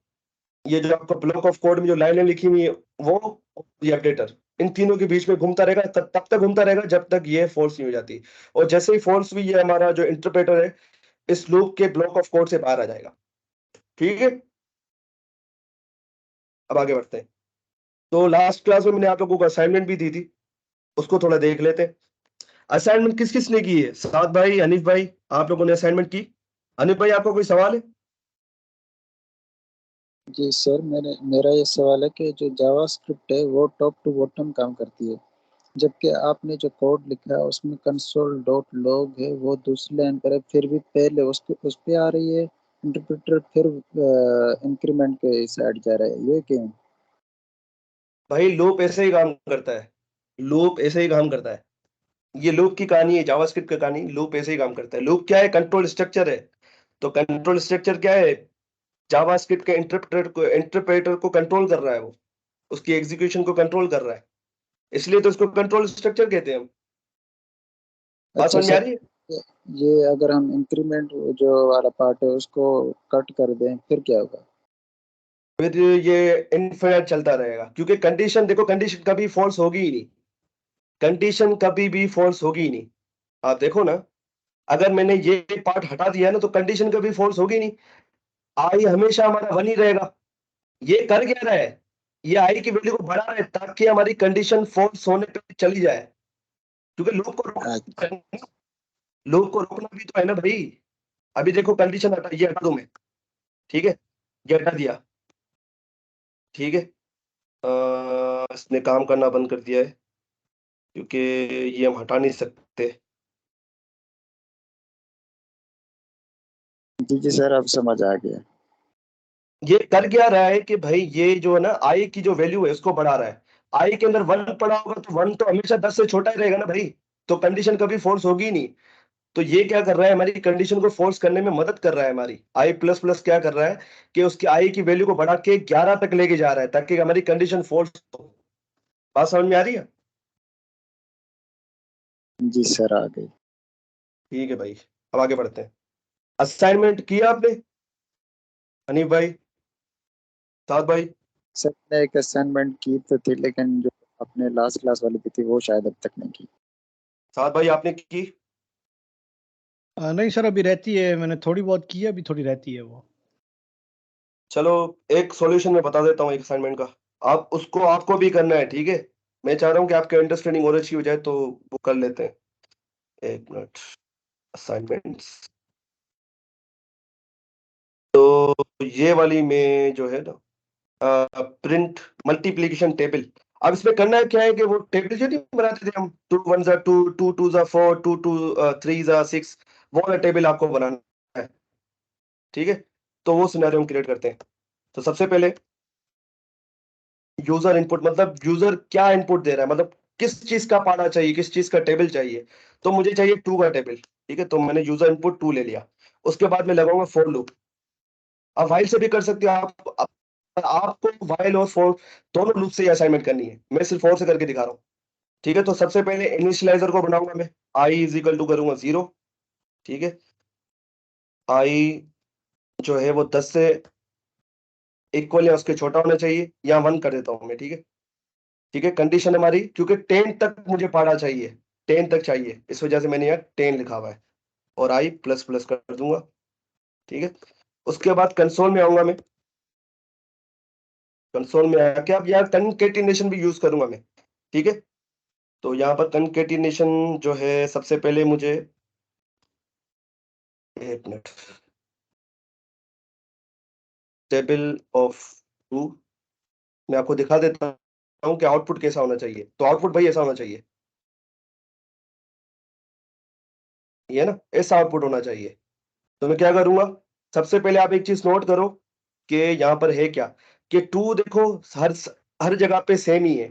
S1: ये जो आपका ब्लॉक ऑफ कोड में जो लाइनें लिखी हुई है वो, ये अपडेटर, इन तीनों के बीच में घूमता रहेगा, तब तक घूमता रहेगा जब तक ये फॉल्स नहीं हो जाती। और जैसे ही फॉल्स हुई, ये हमारा जो इंटरप्रेटर है इस लूप के ब्लॉक ऑफ कोड से बाहर आ जाएगा। ठीक है, अब आगे बढ़ते हैं। तो लास्ट क्लास में मैंने आप लोगों को असाइनमेंट भी दी थी, उसको थोड़ा देख लेते हैं। असाइनमेंट किस किस ने की है? साद भाई, हनीफ भाई, आप लोगों ने असाइनमेंट की? हनीफ भाई, आपको कोई सवाल है?
S2: जी सर, मेरा ये सवाल है कि जो जावास्क्रिप्ट है वो टॉप टू बॉटम काम करती है, जबकि आपने जो कोड लिखा है उसमें कंसोल डॉट लॉग है वो दूसरी लाइन पर है, फिर भी पहले उस पे आ रही है इंटरप्रेटर, फिर इंक्रीमेंट के साइड जा रहा है, ये क्यों?
S1: भाई लूप ऐसे ही काम करता है, लूप ऐसे ही काम करता है। ये लूप की कहानी है, जावास्क्रिप्ट की कहानी। लूप ऐसे ही काम करता है। लूप क्या है? कंट्रोल स्ट्रक्चर है। तो कंट्रोल स्ट्रक्चर क्या है? जावास्क्रिप्ट के इंटरप्रेटर को कंट्रोल कर रहा है, वो उसकी एग्जीक्यूशन को कंट्रोल कर रहा है, इसलिए तो इसको कंट्रोल स्ट्रक्चर कहते हैं हम। बात
S2: अच्छा
S1: समझ में आ
S2: सर,
S1: रही है?
S2: ये अगर हम इंक्रीमेंट जो वाला पार्ट है उसको कट कर दें फिर क्या होगा?
S1: फिर ये इनफिनिट चलता रहेगा, क्योंकि कंडीशन, देखो कंडीशन कभी फॉल्स होगी ही नहीं। कंडीशन कभी भी फॉल्स होगी ही नहीं। आप देखो ना, अगर मैंने ये पार्ट हटा दिया ना तो कंडीशन कभी फॉल्स होगी नहीं। आई हमेशा हमारा वन ही रहेगा। ये कर क्या रहा है? ये आई की वैल्यू को बढ़ा रहा है ताकि हमारी कंडीशन फॉल्स होने पे चली जाए, क्योंकि लूप को
S2: अच्छा,
S1: रोकना, लूप को रोकना भी तो है ना भाई। अभी देखो कंडीशन हटा, ये हटा दूं मैं, ठीक है, ये हटा दिया, ठीक है। इसने काम करना बंद कर दिया है, क्योंकि ये हम हटा नहीं सकते।
S2: जी जी सर, अब समझ आ गया।
S1: ये कर क्या रहा है कि भाई ये जो है ना आई की जो वैल्यू है उसको बढ़ा रहा है। आई के अंदर वन पड़ा होगा तो वन तो हमेशा 10 से छोटा ही रहेगा ना भाई, तो कंडीशन कभी फोर्स होगी ही नहीं। तो ये क्या कर रहा है? हमारी कंडीशन को फोर्स करने में मदद कर रहा है। हमारी आई प्लस प्लस क्या कर रहा है कि उसकी आई की वैल्यू को बढ़ा के 11 तक लेके जा रहा है ताकि हमारी कंडीशन फोर्स हो। बात समझ में आ रही है?
S2: जी सर, आ गई।
S1: ठीक है भाई, अब आगे बढ़ते हैं। असाइनमेंट किया आपने? हनीफ भाई, साद भाई?
S2: सर मैंने एक असाइनमेंट की तो थी, लेकिन जो अपने लास्ट क्लास वाली की थी वो शायद अब तक नहीं की।
S1: साद भाई, आपने की?
S4: नहीं सर, अभी रहती है, मैंने थोड़ी बहुत की है, अभी थोड़ी रहती है वो।
S1: चलो, एक सॉल्यूशन मैं बता देता हूँ एक असाइनमेंट का। आप उसको, आपको भी करना है, ठीक है। मैं चाह रहा हूँ कि आपकी अंडरस्टैंडिंग और अच्छी हो जाए, तो वो कर लेते हैं। एक मिनट, असाइनमेंट्स। तो ये वाली में जो है ना, प्रिंट मल्टीप्लीकेशन टेबल। अब इसमें करना है क्या है कि वो टेबल जो नहीं बनाते थे हम, 2 1 जा 2, 2 2 जा 4, 2 2 3 जा 6, वो वाला टेबल आपको बनाना है, ठीक है। तो वो सिनेरियो हम क्रिएट करते हैं। तो सबसे पहले यूजर इनपुट, मतलब यूजर क्या इनपुट दे रहा है, मतलब किस चीज का पाना चाहिए, किस चीज का टेबल चाहिए। तो मुझे चाहिए 2 का टेबल, ठीक है। तो मैंने यूजर इनपुट 2 ले लिया। उसके बाद मैं लगाऊंगा फॉर लूप। आप व्हाइल से भी कर सकते हो, आपको व्हाइल और फॉर दोनों लूप से ही असाइनमेंट करनी है। मैं सिर्फ फॉर से करके दिखा रहा हूँ, ठीक है। तो सबसे पहले इनिशियलाइजर को बनाऊंगा मैं, आई इज इक्वल टू करूंगा 0, ठीक है। आई जो है वो 10 से इक्वल या उसके छोटा होना चाहिए, या 1 कर देता हूँ मैं, ठीक है। ठीक है, कंडीशन हमारी, क्योंकि 10 तक मुझे पढ़ा चाहिए, 10 तक चाहिए, इस वजह से मैंने यहाँ 10 लिखा हुआ है। और आई प्लस प्लस कर दूंगा, ठीक है। उसके बाद कंसोल में आऊंगा मैं। कंसोल में आके अब यार कंकेटिनेशन भी यूज करूंगा मैं, ठीक है। तो यहाँ पर कंकेटिनेशन जो है, सबसे पहले मुझे, एक मिनट, टेबल ऑफ 2, मैं आपको दिखा देता हूँ कि आउटपुट कैसा होना चाहिए। तो आउटपुट भाई ऐसा होना चाहिए, ये ना, ऐसा आउटपुट होना चाहिए। तो मैं क्या करूंगा, सबसे पहले आप एक चीज नोट करो कि यहाँ पर है क्या, कि 2 देखो हर हर जगह पे सेम ही है।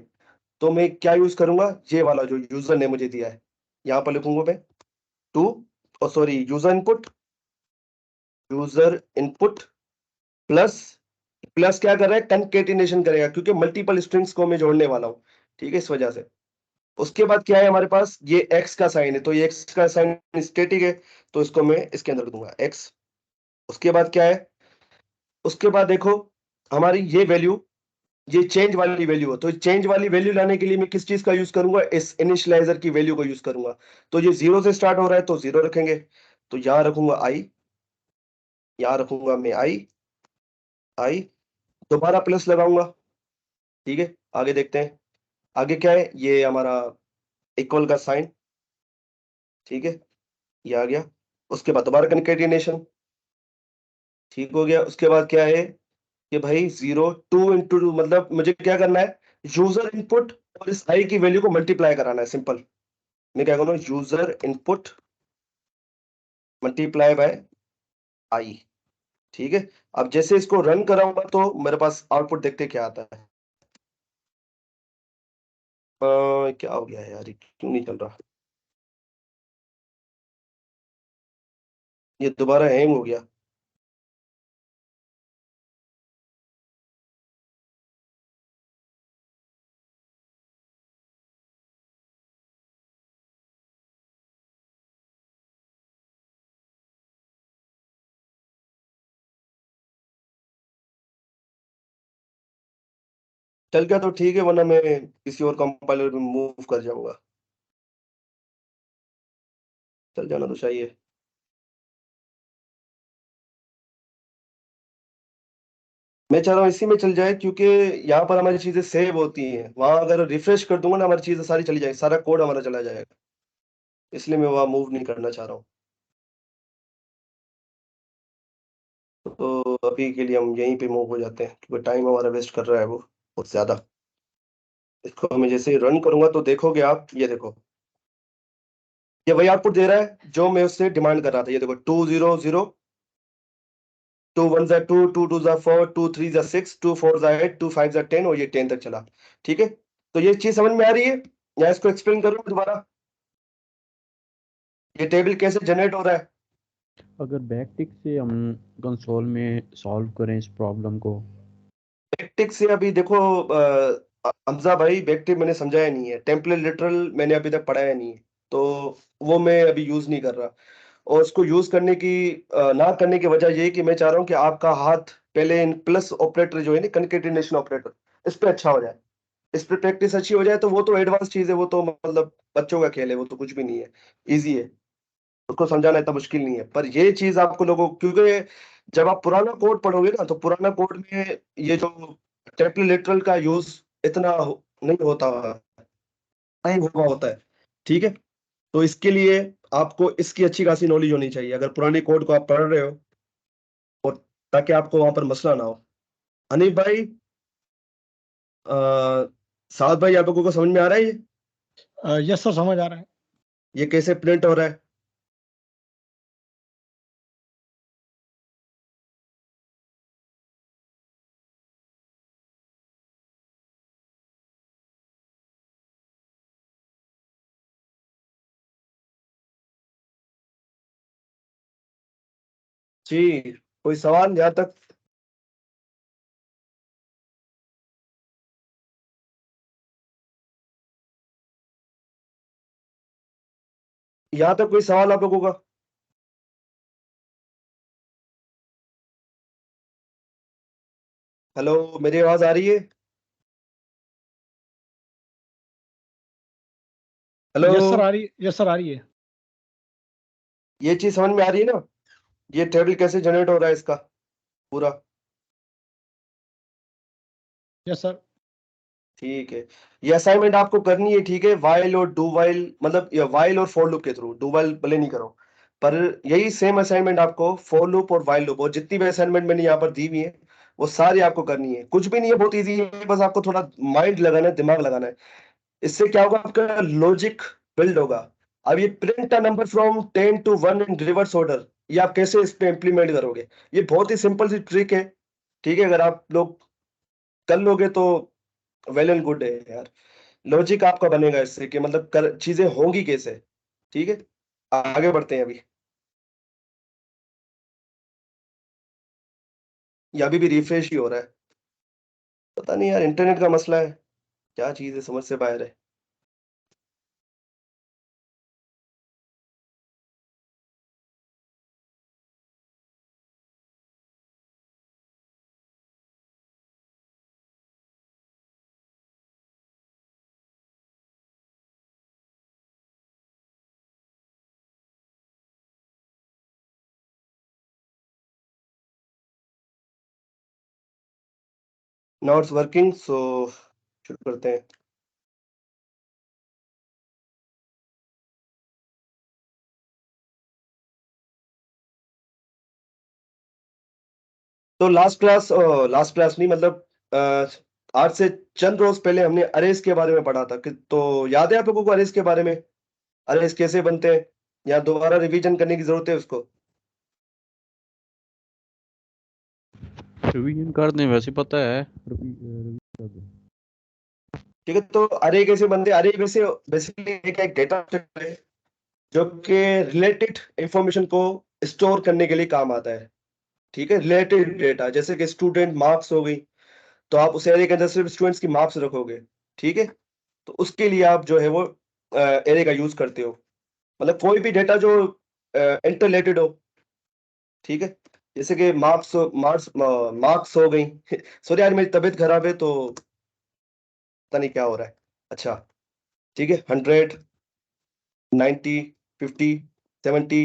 S1: तो मैं क्या यूज करूंगा, ये वाला जो यूजर ने मुझे दिया है, यहाँ पर लिखूंगा मैं 2, और sorry, user input plus, plus क्या कर रहा है, कंकेटिनेशन करेगा, क्योंकि मल्टीपल स्ट्रिंग्स को मैं जोड़ने वाला हूँ, ठीक है, इस वजह से। उसके बाद क्या है हमारे पास, ये एक्स का साइन है, तो ये एक्स का साइन स्टैटिक है, तो इसको मैं इसके अंदर दूंगा एक्स। उसके बाद क्या है, उसके बाद देखो हमारी ये वैल्यू, ये चेंज वाली वैल्यू है, तो चेंज वाली वैल्यू लाने के लिए मैं किस चीज का यूज करूंगा, इस इनिशियलाइजर की वैल्यू को यूज करूंगा। तो ये 0 से स्टार्ट हो रहा है तो 0 रखेंगे, तो यहां रखूंगा आई, यहां रखूंगा मैं आई, आई, दोबारा प्लस लगाऊंगा। ठीक है, आगे देखते हैं, आगे क्या है, ये हमारा इक्वल का साइन। ठीक है, ये आ गया। उसके बाद दोबारा कंकेटिनेशन, ठीक हो गया। उसके बाद क्या है कि भाई 0 2 into 2, मतलब मुझे क्या करना है, यूजर इनपुट और इस आई की वैल्यू को मल्टीप्लाई कराना है, सिंपल। मैं क्या करूँ, यूजर इनपुट मल्टीप्लाई बाय आई। ठीक है, अब जैसे इसको रन कराऊंगा तो मेरे पास आउटपुट देखते क्या आता है। क्या हो गया है यार, ये क्यों नहीं चल रहा, ये दोबारा हैंग हो गया। चल गया तो ठीक है, वरना मैं किसी और कंपाइलर में मूव कर जाऊंगा। चल जाना तो चाहिए। मैं चाह रहा हूँ इसी में चल जाए, क्योंकि यहाँ पर हमारी चीजें सेव होती हैं, वहां अगर रिफ्रेश कर दूंगा ना हमारी चीजें सारी चली जाएगी, सारा कोड हमारा चला जाएगा, इसलिए मैं वहां मूव नहीं करना चाह रहा हूँ। तो अभी के लिए हम यहीं पे मूव हो जाते हैं, क्योंकि टाइम हमारा वेस्ट कर रहा है वो बहुत ज्यादा। इसको मैं जैसे ही रन करूंगा तो देखोगे आप, ये देखो ये वही आउटपुट दे रहा है जो मैं उससे डिमांड कर रहा था। ये देखो 2 0 0, 2 1 टू, 2 2 4, 2 3 6, 2 4 8, 2 5 10, और ये 10 तक चला। ठीक है, तो ये चीज समझ में आ रही है, या इसको एक्सप्लेन करूँ दोबारा, ये टेबल कैसे जनरेट हो रहा है।
S3: अगर बैकटिक से हम कंसोल में सॉल्व करें इस प्रॉब्लम को।
S1: बैकटिक से अभी देखो हमजा भाई, बैकटिक मैंने समझाया नहीं है, टेम्पलेट लिटरल मैंने अभी तक पढ़ाया नहीं है, तो वो मैं अभी यूज नहीं कर रहा। और उसको यूज करने की ना करने की वजह ये है कि मैं चाह रहा हूँ कि आपका हाथ पहले इन प्लस ऑपरेटर जो है ना, कंकेटिनेशन ऑपरेटर, इस पे अच्छा हो जाए, इस पे प्रैक्टिस अच्छी हो जाए, तो वो तो एडवांस चीज है, वो तो मतलब बच्चों का खेल है, वो तो कुछ भी नहीं है, इजी है, उसको समझाना इतना मुश्किल नहीं है। पर ये चीज आपको लोगों, क्योंकि जब आप पुराना कोड पढ़ोगे ना, तो पुराना कोड में ये जो टेम्पलेट लिटरल का यूज इतना नहीं होता, नहीं हुआ होता है। ठीक है, तो इसके लिए आपको इसकी अच्छी खासी नॉलेज होनी चाहिए, अगर पुराने कोड को आप पढ़ रहे हो, और ताकि आपको वहां पर मसला ना हो। अनिल भाई, साहब भाई, आप लोगों को समझ में आ रहा है ये
S4: यस सर, समझ आ रहा है।
S1: ये कैसे प्रिंट हो रहा है। जी, कोई सवाल यहाँ तक, यहाँ तक कोई सवाल आप लोगों का। हेलो, मेरी आवाज आ रही है। हेलो,
S4: यस सर, आ रही है। यस सर, आ रही है।
S1: ये चीज समझ में आ रही है ना, ये टेबल कैसे जनरेट हो रहा है इसका पूरा।
S4: Yes sir.
S1: ठीक है, ये असाइनमेंट आपको करनी है, ठीक है, वाइल और डू वाइल, मतलब ये वाइल और फॉर लूप के थ्रू, डू वाइल भले नहीं करो, पर यही सेम असाइनमेंट आपको फॉर लूप और वाइल लूप, और जितनी भी असाइनमेंट मैंने यहाँ पर दी हुई है वो सारी आपको करनी है। कुछ भी नहीं है, बहुत इजी है, बस आपको थोड़ा माइंड लगाना है, दिमाग लगाना है। इससे क्या होगा, आपका लॉजिक बिल्ड होगा। अब ये print a number from 10 to 1 in reverse order, ये आप कैसे इस पे इंप्लीमेंट करोगे, ये बहुत ही सिंपल सी ट्रिक है। ठीक है, अगर आप लोग कर लोगे तो वेल एंड गुड है यार। लॉजिक आपका बनेगा इससे कि मतलब चीजें होंगी कैसे। ठीक है, आगे बढ़ते हैं अभी। ये अभी भी रिफ्रेश ही हो रहा है, पता नहीं यार, इंटरनेट का मसला है, क्या चीज है, समझ से बाहर है। नाउ इट्स वर्किंग, सो शुरू करते हैं। तो लास्ट क्लास नहीं, मतलब आज से चंद रोज पहले हमने अरेज के बारे में पढ़ा था कि, तो याद है आप लोगों को अरेज के बारे में, अरेज कैसे बनते हैं, या दोबारा रिवीजन करने की जरूरत है उसको?
S3: रिवीजन कर दें, वैसे पता है। रिवीजन कर दें।
S1: ठीक है, तो अरे कैसे बनते हैं? अरे वैसे बेसिकली एक डेटा स्ट्रक्चर है जो कि रिलेटेड इंफॉर्मेशन को स्टोर करने के लिए काम आता है। ठीक है, रिलेटेड डेटा, जैसे कि स्टूडेंट मार्क्स हो गई, तो आप उस एरे के अंदर सिर्फ स्टूडेंट्स की मार्क्स रखोगे। ठीक है, तो उसके लिए आप जो है वो एरे का यूज करते हो, मतलब कोई भी डेटा जो इंटर रिलेटेड हो। ठीक है, जैसे कि मार्क्स मार्क्स मार्क्स हो गई। सॉरी यार, मेरी तबीयत खराब है तो पता नहीं क्या हो रहा है। अच्छा, ठीक है, 100, 90, 50, 70,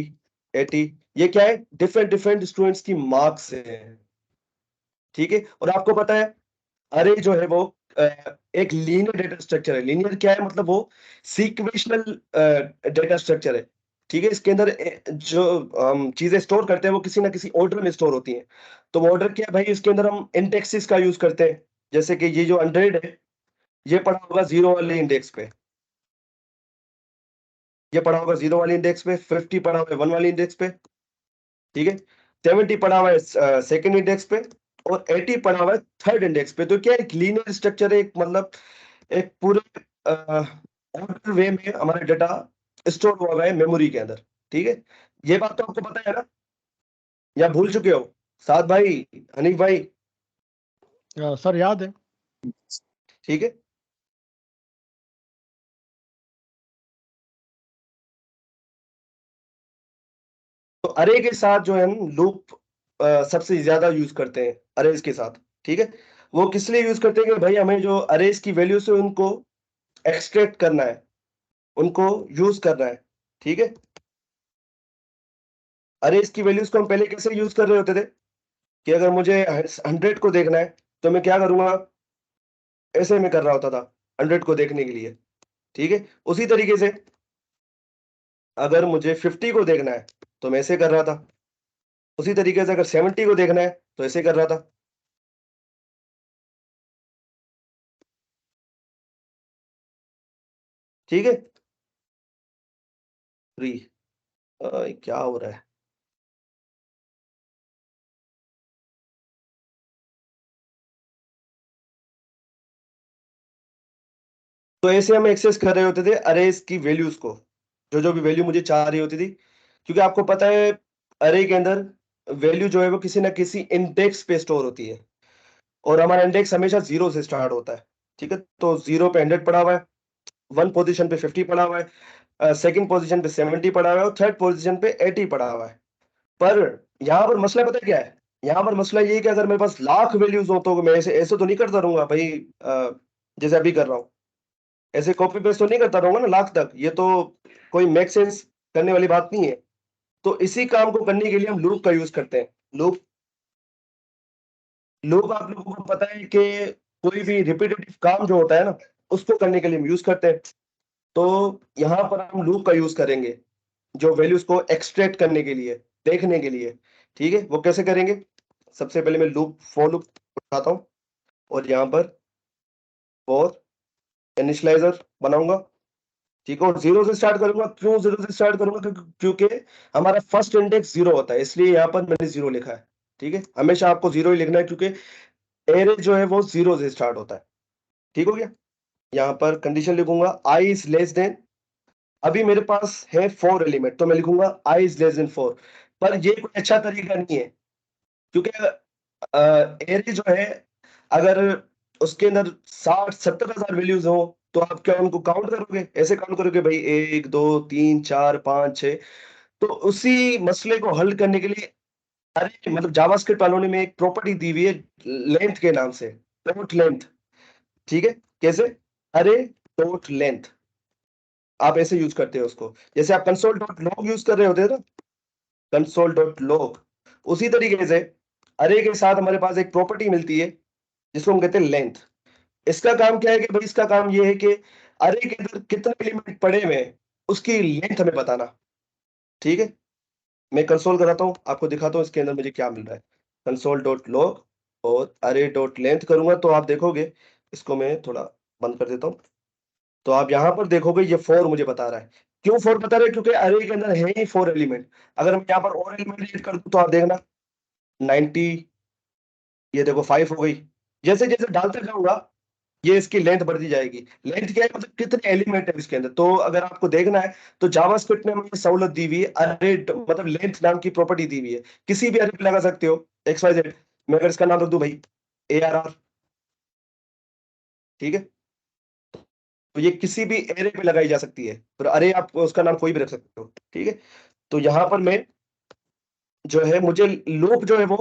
S1: 80, ये क्या है? डिफरेंट डिफरेंट स्टूडेंट्स की मार्क्स है। ठीक है, और आपको पता है अरे जो है वो एक लीनियर डेटा स्ट्रक्चर है। लीनियर क्या है? मतलब वो सीक्वेंशियल डेटा स्ट्रक्चर है। ठीक है, इसके अंदर जो हम चीजें स्टोर करते हैं वो किसी ना किसी ऑर्डर में स्टोर होती हैं। तो वो ऑर्डर क्या है भाई? इसके अंदर हम इंडेक्सेस का यूज करते हैं। जैसे कि ये जो 100 है, ये पड़ा होगा जीरो वाले इंडेक्स पे, ये पड़ा होगा जीरो वाले इंडेक्स पे, 50 पड़ा हुआ है 1 वाले इंडेक्स पे। ठीक है, 70 पड़ा हुआ है सेकंड इंडेक्स पे, और 80 पड़ा हुआ है थर्ड इंडेक्स पे। तो क्या एक लीनियर स्ट्रक्चर है, एक मतलब एक पूरे ऑर्डर वे में हमारा डेटा स्टोर हुआ है मेमोरी के अंदर। ठीक है, ये बात तो आपको पता है ना, या भूल चुके हो? साद भाई, हनीफ भाई।
S4: सर याद है।
S1: ठीक है, तो अरे के साथ जो है हम लूप सबसे ज्यादा यूज करते हैं अरेज के साथ। ठीक है, वो किस लिए यूज करते हैं कि भाई हमें जो अरेज की वैल्यू से उनको एक्सट्रैक्ट करना है, उनको यूज करना है। ठीक है, अरेज की वैल्यूज को हम पहले कैसे यूज कर रहे होते थे कि अगर मुझे 100 को देखना है तो मैं क्या करूंगा? ऐसे में कर रहा होता था 100 को देखने के लिए। ठीक है, उसी तरीके से अगर मुझे 50 को देखना है तो मैं ऐसे कर रहा था। उसी तरीके से अगर 70 को देखना है तो ऐसे कर रहा था। ठीक है, फ्री, क्या हो रहा है? तो ऐसे हम एक्सेस कर रहे होते थे अरेज की वैल्यूज को, जो जो भी वैल्यू मुझे चाह रही होती थी, क्योंकि आपको पता है अरे के अंदर वैल्यू जो है वो किसी ना किसी इंडेक्स पे स्टोर होती है, और हमारा इंडेक्स हमेशा जीरो से स्टार्ट होता है। ठीक है, तो जीरो पे 100 पड़ा हुआ है, वन पोजीशन पे 50 पड़ा हुआ है, सेकंड पोजीशन पे 70 पड़ा हुआ है, और थर्ड पोजीशन पे 80 पड़ा हुआ है। पर यहाँ पर मसला पता है क्या है? यहाँ पर मसला ये है कि अगर मेरे पास लाख वैल्यूज हो तो मैं ऐसे ऐसे तो नहीं करता रहूंगा भाई, जैसे अभी कर रहा हूँ, ऐसे कॉपी पेस्ट तो नहीं करता रहूंगा ना लाख तक, ये तो कोई मेक सेंस करने वाली बात नहीं है। तो इसी काम को करने के लिए हम लूप का यूज करते हैं। लूप, लूप आप लोगों को पता है कि कोई भी रिपीटेटिव काम जो होता है ना, उसको करने के लिए हम यूज करते हैं। तो यहाँ पर हम लूप का यूज करेंगे जो वैल्यूज को एक्सट्रैक्ट करने के लिए, देखने के लिए। ठीक है, वो कैसे करेंगे? सबसे पहले मैं लूप फॉर लूप उठाता हूँ, और यहाँ पर फॉर इनिशियलाइजर बनाऊंगा। ठीक है, और जीरो से स्टार्ट करूंगा। क्यों जीरो से स्टार्ट करूंगा? क्योंकि हमारा फर्स्ट इंडेक्स जीरो होता है, इसलिए यहाँ पर मैंने जीरो लिखा है। ठीक है, हमेशा आपको जीरो ही लिखना है क्योंकि एरे जो है वो जीरो से स्टार्ट होता है। ठीक हो गया? यहाँ पर कंडीशन लिखूंगा आई इज लेस देन, अभी मेरे पास है 4 एलिमेंट, तो मैं लिखूंगा आई इज लेस देन 4। पर ये कोई अच्छा तरीका नहीं है, क्योंकि एरे जो है, अगर उसके अंदर 60-70 हजार वैल्यूज हो तो आप क्या उनको काउंट करोगे? ऐसे काउंट करोगे भाई 1 2 3 4 5 6? तो उसी मसले को हल करने के लिए अरे मतलब जावास्क्रिप्ट वालों ने में एक प्रॉपर्टी दी हुई है लेंथ के नाम से, डॉट लेंथ। ठीक है, कैसे? अरे डॉट लेंथ, आप ऐसे यूज करते हो उसको, जैसे आप कंसोल डॉट लॉग यूज कर रहे होते हैं ना, कंसोल डॉट लॉग। उसी तरीके से अरे के साथ हमारे पास एक प्रॉपर्टी मिलती है जिसको हम कहते हैं लेंथ। इसका काम क्या है कि भाई इसका काम ये है कि अरे के अंदर कितने एलिमेंट पड़े हुए हैं उसकी लेंथ हमें बताना। ठीक है, मैं कंसोल कराता हूँ, आपको दिखाता हूँ इसके अंदर मुझे क्या मिल रहा है। कंसोल डॉट लॉग और अरे डॉट लेंथ करूंगा तो आप देखोगे, इसको मैं थोड़ा बंद कर देता हूँ, तो आप यहाँ पर देखोगे ये 4 मुझे बता रहा है। क्यों 4 बता रहा है? क्योंकि अरे के अंदर है ही 4 एलिमेंट। अगर मैं यहाँ पर और एलिमेंट ऐड कर दूं तो आप देखना 90, ये देखो 5 हो गई। जैसे जैसे डालते जाऊंगा ये इसकी लेंथ बढ़ती जाएगी। लेंथ क्या है? मतलब कितने एलिमेंट है इसके अंदर। तो अगर आपको देखना है तो जावास्क्रिप्ट ने हमें सहूलत दी हुई है, अरे मतलब लेंथ नाम की प्रॉपर्टी दी हुई है। किसी भी अरे पे लगा सकते हो एक्स वाई जेड। मैं अगर इसका नाम रख दूं भाई ARR, ठीक है, तो ये किसी भी एरे पे लगाई जा सकती है। तो अरे आप उसका नाम कोई भी रख सकते हो, ठीक है। तो यहाँ पर मैं जो है मुझे लूप जो है वो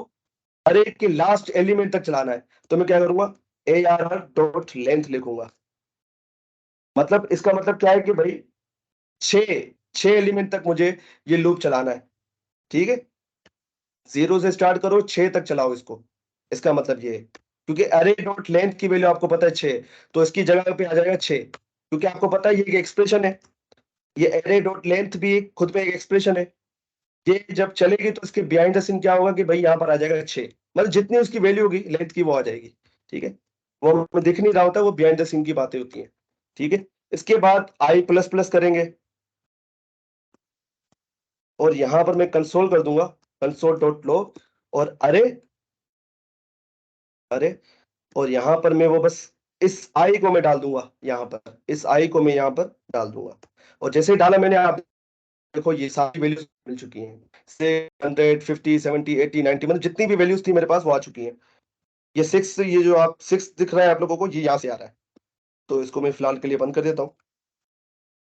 S1: अरे के लास्ट एलिमेंट तक चलाना है। तो मैं क्या करूंगा, ARR डॉट लेंथ लिखूंगा। मतलब इसका मतलब क्या है कि भाई छह छह एलिमेंट तक मुझे ये लूप चलाना है। ठीक है, 0 से स्टार्ट करो 6 तक चलाओ इसको। इसका मतलब ये है क्योंकि अरे डॉट लेंथ की वैल्यू आपको पता है 6, तो इसकी जगह पे आ जाएगा 6। क्योंकि आपको पता है ये एक एक्सप्रेशन है, ये अरे डॉट लेंथ भी खुद में एक एक्सप्रेशन है। ये जब चलेगी तो इसके बिहाइंड द सीन क्या होगा कि भाई यहाँ पर आ जाएगा 6, मतलब जितनी उसकी वैल्यू होगी लेंथ की वो आ जाएगी। ठीक है, वो हमें दिख नहीं रहा होता, वो बिहाइंड द सीन की बातें होती हैं। ठीक है, इसके बाद आई प्लस प्लस करेंगे और यहां पर मैं कंसोल कर दूंगा, कंसोल डॉट लॉग और अरे अरे, और यहां पर मैं वो बस इस आई को मैं डाल दूंगा यहाँ पर, इस आई को मैं यहाँ पर डाल दूंगा। और जैसे ही डाला मैंने, आप देखो ये सारी वैल्यूज मिल चुकी हैं, से 100 50 70 80 90, मतलब जितनी भी वैल्यूज थी मेरे पास वो आ चुकी हैं। ये 6, ये जो आप 6 दिख रहा है आप लोगों को, ये यहाँ से आ रहा है। तो इसको मैं फिलहाल के लिए बंद कर देता हूँ।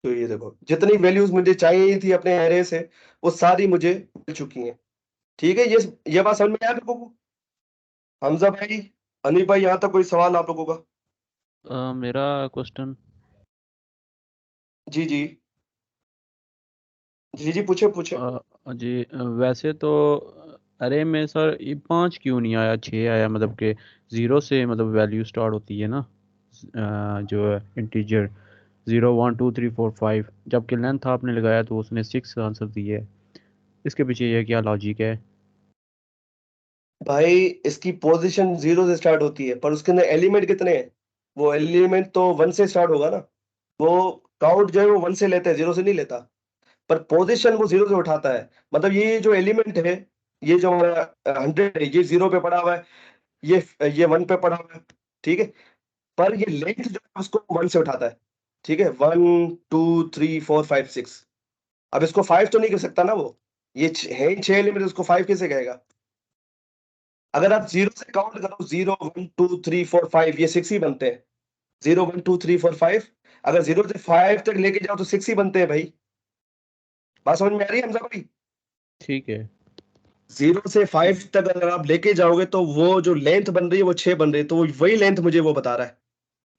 S1: तो ये देखो जितनी वैल्यूज मुझे चाहिए थी अपने एरे से वो सारी मुझे मिल चुकी हैं। ठीक है, ये बात समझ में आया आप लोगों को? हमजा भाई, अनिल भाई, यहाँ तक कोई सवाल आप लोगों का?
S3: मेरा क्वेश्चन,
S1: जी जी जी जी, पूछे पूछे।
S3: जी वैसे तो अरे में सर ये 5 क्यों नहीं आया, 6 आया? मतलब कि 0 से मतलब वैल्यू स्टार्ट होती है ना, जो है इंटीजर 0 1 2 3 4 5, जबकि लेंथ आपने लगाया तो उसने 6 आंसर दिए है। इसके पीछे ये क्या लॉजिक है?
S1: भाई इसकी पोजीशन 0 से स्टार्ट होती है पर उसके अंदर एलिमेंट कितने हैं? वो एलिमेंट तो 1 से स्टार्ट होगा ना। वो काउंट जो है वो 1 से लेते हैं, 0 से नहीं लेता। पर पोजीशन वो 0 से उठाता है। मतलब ये जो एलिमेंट है, ये जो हमारा 100 है, ये 0 पे पड़ा हुआ है, ये 1 पे पड़ा हुआ है। ठीक है, पर ये लेंथ जो है उसको 1 से उठाता है। ठीक है, 1 2 3 4 5 6। अब इसको 5 तो नहीं कर सकता ना वो, ये है 6 एलिमेंट, उसको 5 कैसे कहेगा? अगर आप 0 से काउंट करो, 0 1 2 3 4 5, ये 6 ही बनते हैं। 0 1 2 3 4 5, अगर 0 से 5 तक लेके जाओ तो 6 ही बनते हैं भाई। बात समझ में आ रही है हमजा भाई?
S3: ठीक है।
S1: 0 से 5 तक अगर आप लेके जाओगे तो वो जो लेंथ बन रही है वो 6 बन रही है। तो वही लेंथ मुझे वो बता रहा है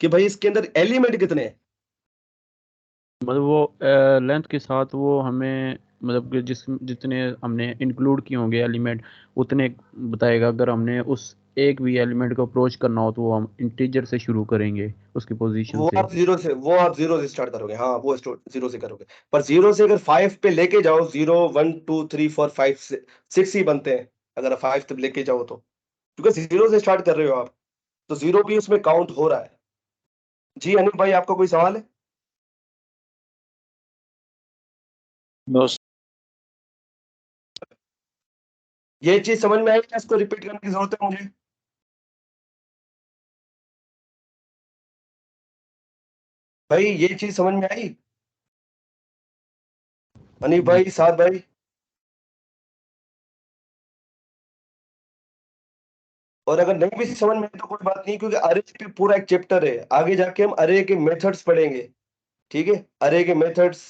S1: कि भाई इसके अंदर एलिमेंट कितने हैं।
S3: मतलब वो लेंथ के साथ वो हमें, मतलब कि जितने हमने इंक्लूड किए होंगे एलिमेंट उतने बताएगा। अगर हमने उस एक भी एलिमेंट को अप्रोच करना हो तो वो हम इंटीजर से शुरू करेंगे, उसकी पोजीशन से।
S1: वो आप जीरो से स्टार्ट करोगे, हाँ वो 0 से करोगे। पर 0 से अगर 5 पे लेके जाओ, 0 1 2 3 4 5 6 ही बनते हैं अगर 5 तक लेके जाओ तो, क्योंकि 0 से स्टार्ट कर रहे हो आप, तो 0 भी उसमें काउंट हो रहा है। जी अनिल भाई, आपका कोई सवाल है?
S2: नो।
S1: ये चीज समझ में आई क्या? इसको रिपीट करने की जरूरत है मुझे? भाई ये चीज समझ में आई? अनिल
S3: जी।
S1: भाई, साथ भाई। और अगर नहीं भी समझ में आए तो कोई बात नहीं, क्योंकि अरे पे पूरा एक चैप्टर है, आगे जाके हम अरे के मेथड्स पढ़ेंगे। ठीक है, अरे के मेथड्स,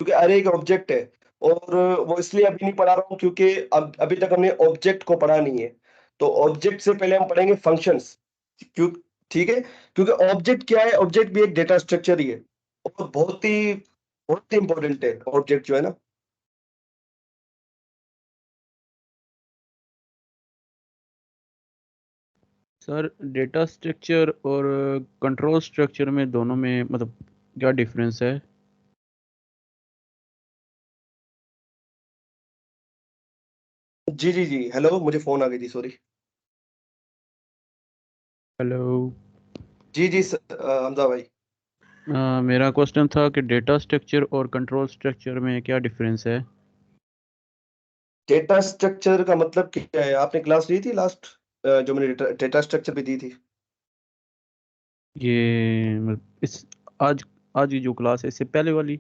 S1: क्योंकि अरे एक ऑब्जेक्ट है। और वो इसलिए अभी नहीं पढ़ा रहा हूँ क्योंकि अब अभी तक हमने ऑब्जेक्ट को पढ़ा नहीं है। तो ऑब्जेक्ट से पहले हम पढ़ेंगे फंक्शंस। क्यों? ठीक है, क्योंकि ऑब्जेक्ट क्या है? ऑब्जेक्ट भी एक डेटा स्ट्रक्चर ही है और बहुत ही इंपॉर्टेंट है ऑब्जेक्ट जो है ना।
S3: सर डेटा स्ट्रक्चर और कंट्रोल स्ट्रक्चर में दोनों में मतलब क्या डिफरेंस है?
S1: जी जी जी, हेलो, मुझे फोन आ गई थी, सॉरी।
S3: हेलो।
S1: जी जी हमजा भाई।
S3: मेरा क्वेश्चन था कि डेटा स्ट्रक्चर और कंट्रोल स्ट्रक्चर में क्या डिफरेंस है?
S1: डेटा स्ट्रक्चर का मतलब क्या है? आपने क्लास ली थी लास्ट, जो मैंने डेटा स्ट्रक्चर पे दी थी?
S3: ये इस आज आज की जो क्लास है इससे पहले वाली?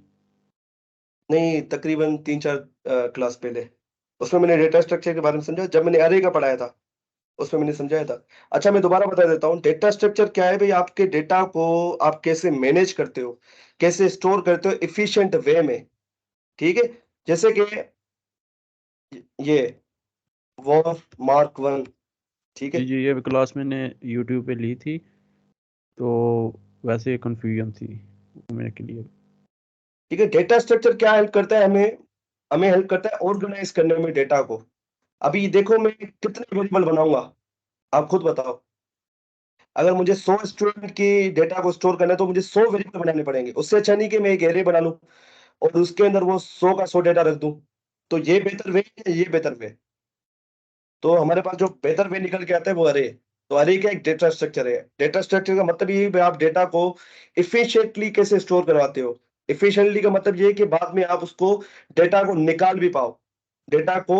S1: नहीं, तकरीबन 3-4 क्लास पहले। उसमें मैंने डेटा स्ट्रक्चर के बारे में समझा, जब मैंने अरे का पढ़ाया था उसमें मैंने समझाया था। अच्छा, मैं दोबारा बता देता हूँ, डेटा स्ट्रक्चर क्या है भाई? आपके डेटा को आप कैसे मैनेज करते हो, कैसे स्टोर करते हो इफिशिएंट वे में। ठीक है, जैसे कि ये वॉर मार्क वन, ठीक
S3: जी
S1: है।
S3: जी, ये क्लास मैंने यूट्यूब पे ली थी, तो वैसे कंफ्यूजन थी वो मेरे के लिए।
S1: ठीक है, डेटा स्ट्रक्चर क्या हेल्प करता है हमें? हमें हेल्प करता है ऑर्गेनाइज करने में डेटा को। अभी देखो, मैं कितने वेरिएबल बनाऊंगा, आप खुद बताओ। अगर मुझे 100 स्टूडेंट की डेटा को स्टोर करना है तो मुझे 100 वेरिएबल बनाने पड़ेंगे। उससे अच्छा नहीं कि मैं एक एरे बना लूं और उसके अंदर वो 100 का 100 डेटा रख दूं। तो ये बेहतर वे है, ये बेहतर वे। तो हमारे पास जो बेहतर वे निकल के आता है वो अरे। तो अरे का एक डेटा स्ट्रक्चर है। डेटा स्ट्रक्चर का मतलब ये है कि आप डेटा को इफिशिएंटली कैसे स्टोर करवाते हो। इफिशिएंटली का मतलब ये है कि बाद में आप उसको डेटा को निकाल भी पाओ, डेटा को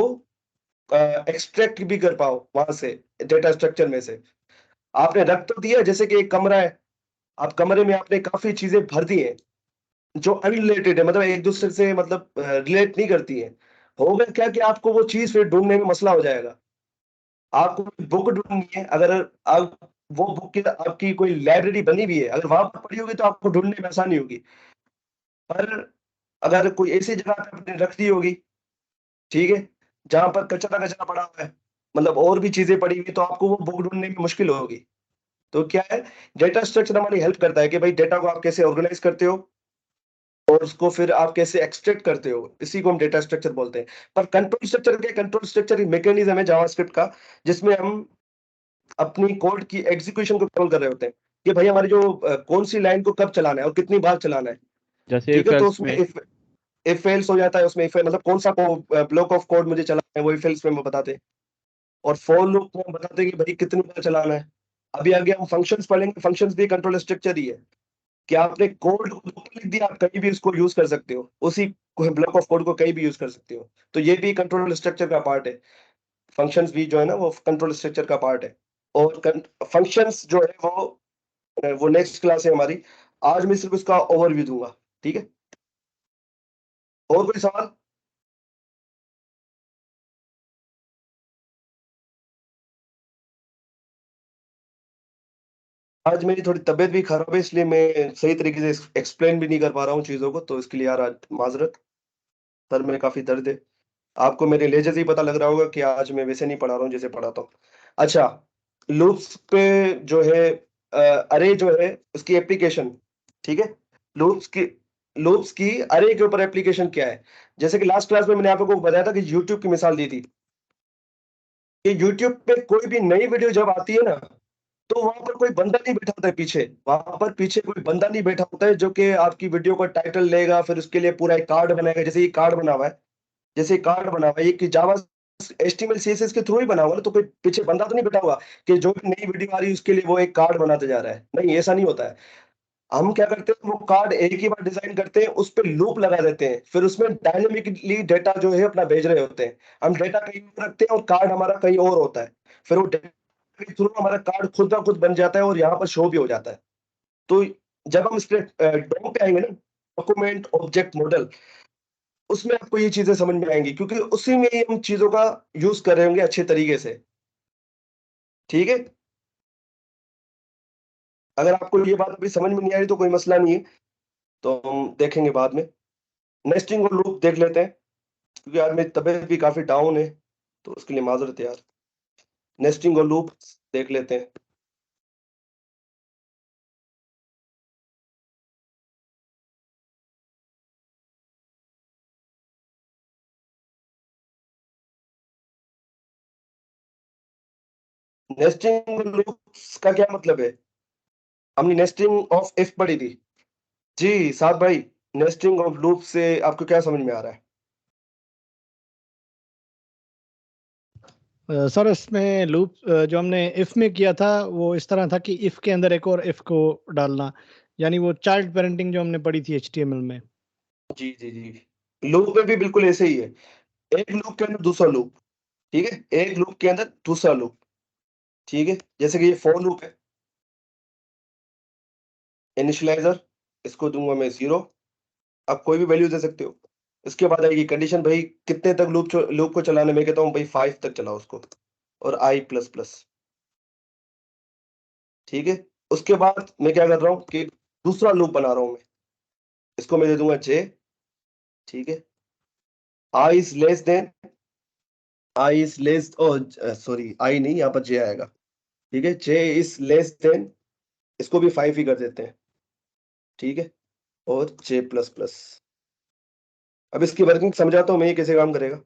S1: एक्सट्रैक्ट भी कर पाओ वहां से, डेटा स्ट्रक्चर में से। आपने रख तो दिया, जैसे कि एक कमरा है, आप कमरे में आपने काफी चीजें भर दी हैं जो अनरिलेटेड है, मतलब एक दूसरे से मतलब रिलेट नहीं करती है। होगा क्या कि आपको वो चीज फिर ढूंढने में मसला हो जाएगा। आपको बुक ढूंढनी है, अगर आप वो बुक की आपकी कोई लाइब्रेरी बनी हुई है, अगर वहां पर पड़ी होगी तो आपको ढूंढने में आसानी होगी। पर अगर कोई ऐसी जगह पे आपने रख दी होगी, ठीक है, जहां पर कचरा कचरा पड़ा हुआ है, मतलब और भी चीजें पड़ी हुई, तो आपको वो बुक ढूंढने में मुश्किल होगी। तो क्या है, डेटा स्ट्रक्चर हमारी हेल्प करता है कि भाई डेटा को आप कैसे ऑर्गेनाइज करते हो और उसको फिर आप कैसे एक्सट्रैक्ट करते हो, इसी को हम डेटा स्ट्रक्चर बोलते हैं। पर कंट्रोल स्ट्रक्चर क्या? कंट्रोल स्ट्रक्चर एक मैकेनिज्म है जावास्क्रिप्ट का, जिसमें हम अपनी कोड की एग्जीक्यूशन को कंट्रोल कर रहे होते हैं कि भाई हमारी जो कौन सी लाइन को कब चलाना है और कितनी बार चलाना है।
S3: जैसे
S1: ठीक है, तो
S3: फेल्स
S1: उसमें
S3: में।
S1: इफ एल्स हो जाता है, उसमें इफ मतलब कौन सा ब्लॉक ऑफ कोड मुझे चलाना है वो इफ एल्स में हम बताते हैं। और फॉर लूप में हम बताते हैं कि भाई कितनी बार चलाना है। अभी आगे हम फंक्शंस पढ़ेंगे, फंक्शंस भी कंट्रोल स्ट्रक्चर ही है कि आपने कोड को ऊपर लिख दिया, आप कहीं भी उसको यूज कर सकते हो, उसी ब्लॉक ऑफ कोड को कहीं भी यूज कर सकते हो। तो ये भी कंट्रोल स्ट्रक्चर का पार्ट है। फंक्शंस भी जो है ना वो कंट्रोल स्ट्रक्चर का पार्ट है। और फंक्शंस जो है वो नेक्स्ट क्लास है हमारी। आज मैं सिर्फ उसका ओवरव्यू दूंगा, ठीक है। और कोई सवाल? आज मेरी थोड़ी तबीयत भी खराब है, इसलिए मैं सही तरीके से एक्सप्लेन भी नहीं कर पा रहा हूँ चीजों को, तो इसके लिए यार आज माजरत। सर में काफी दर्द है। आपको मेरे लहजे से ही पता लग रहा होगा कि आज मैं वैसे नहीं पढ़ा रहा हूँ जैसे पढ़ाता हूँ। अच्छा, लूप्स पे जो है, अरे जो है उसकी एप्लीकेशन, ठीक है। लूप्स की अरे के ऊपर एप्लीकेशन क्या है? जैसे कि लास्ट क्लास में मैंने आपको बताया था कि यूट्यूब की मिसाल दी थी कि यूट्यूब पे कोई भी नई वीडियो जब आती है ना, तो वहां पर कोई बंदा नहीं बैठा होता है पीछे, वहां पर पीछे कोई बंदा नहीं बैठा होता है जो कि आपकी वीडियो का टाइटल लेगा, फिर उसके लिए पूरा एक कार्ड बनाएगा। जैसे ये कार्ड बना हुआ है, जैसे कार्ड बना हुआ है ये कि जावा एचटीएमएल सीएसएस के थ्रू ही बना हुआ है ना, तो कोई पीछे बंदा तो नहीं बैठा हुआ कि जो भी नई वीडियो आ रही है उसके लिए वो एक कार्ड बनाते जा रहा है। नहीं, ऐसा नहीं होता है। हम क्या करते हैं, वो कार्ड एक ही बार डिजाइन करते हैं, उस पर लूप लगा देते हैं, फिर उसमें डायनेमिकली डेटा जो है अपना भेज रहे होते हैं। हम डेटा कहीं और रखते हैं और कार्ड हमारा कहीं और होता है। फिर वो डेटा के थ्रू हमारा कार्ड खुद का खुद बन जाता है और यहाँ पर शो भी हो जाता है। तो जब हम इस पे डॉम पे आएंगे ना, डॉक्यूमेंट ऑब्जेक्ट मॉडल, उसमें आपको ये चीजें समझ में आएंगी, क्योंकि उसी में ही हम चीजों का यूज कर रहे होंगे अच्छे तरीके से। ठीक है, अगर आपको ये बात अभी समझ में नहीं आ रही तो कोई मसला नहीं है, तो हम देखेंगे बाद में। नेस्टिंग और लूप देख लेते हैं, क्योंकि आज मेरी तबीयत भी काफी डाउन है, तो उसके लिए माजरत है यार। नेस्टिंग और लूप देख लेते हैं। नेस्टिंग लूप्स का क्या मतलब है? हमने नेस्टिंग ऑफ इफ पढ़ी थी जी साहब भाई। नेस्टिंग ऑफ लूप से आपको क्या समझ में आ रहा है?
S4: सर इसमें लूप जो हमने इफ में किया था वो इस तरह था कि इफ के अंदर एक और इफ को डालना, यानी वो चाइल्ड पेरेंटिंग जो हमने पढ़ी थी HTML में।
S1: जी जी जी, लूप में भी बिल्कुल ऐसे ही है। एक लूप के अंदर दूसरा लूप, ठीक है, एक लूप के अंदर दूसरा लूप, ठीक है। जैसे कि ये फॉर लूप है, इनिशियलाइजर इसको दूंगा मैं 0, आप कोई भी वैल्यू दे सकते हो। इसके बाद आएगी कंडीशन, भाई कितने तक लूप को चलाने में, कहता हूँ भाई 5 तक चलाओ उसको, और आई प्लस प्लस, ठीक है। उसके बाद मैं क्या कर रहा हूँ कि दूसरा लूप बना रहा हूँ मैं, इसको मैं दे दूंगा जे, ठीक है। I is less than, i is less, sorry i नहीं, यहाँ पर जे आएगा, ठीक है। जे इज लेस देन, इसको भी 5 ही कर देते हैं, ठीक है, और जे प्लस प्लस। अब इसकी वर्किंग समझाता हूँ मैं, ये कैसे काम करेगा।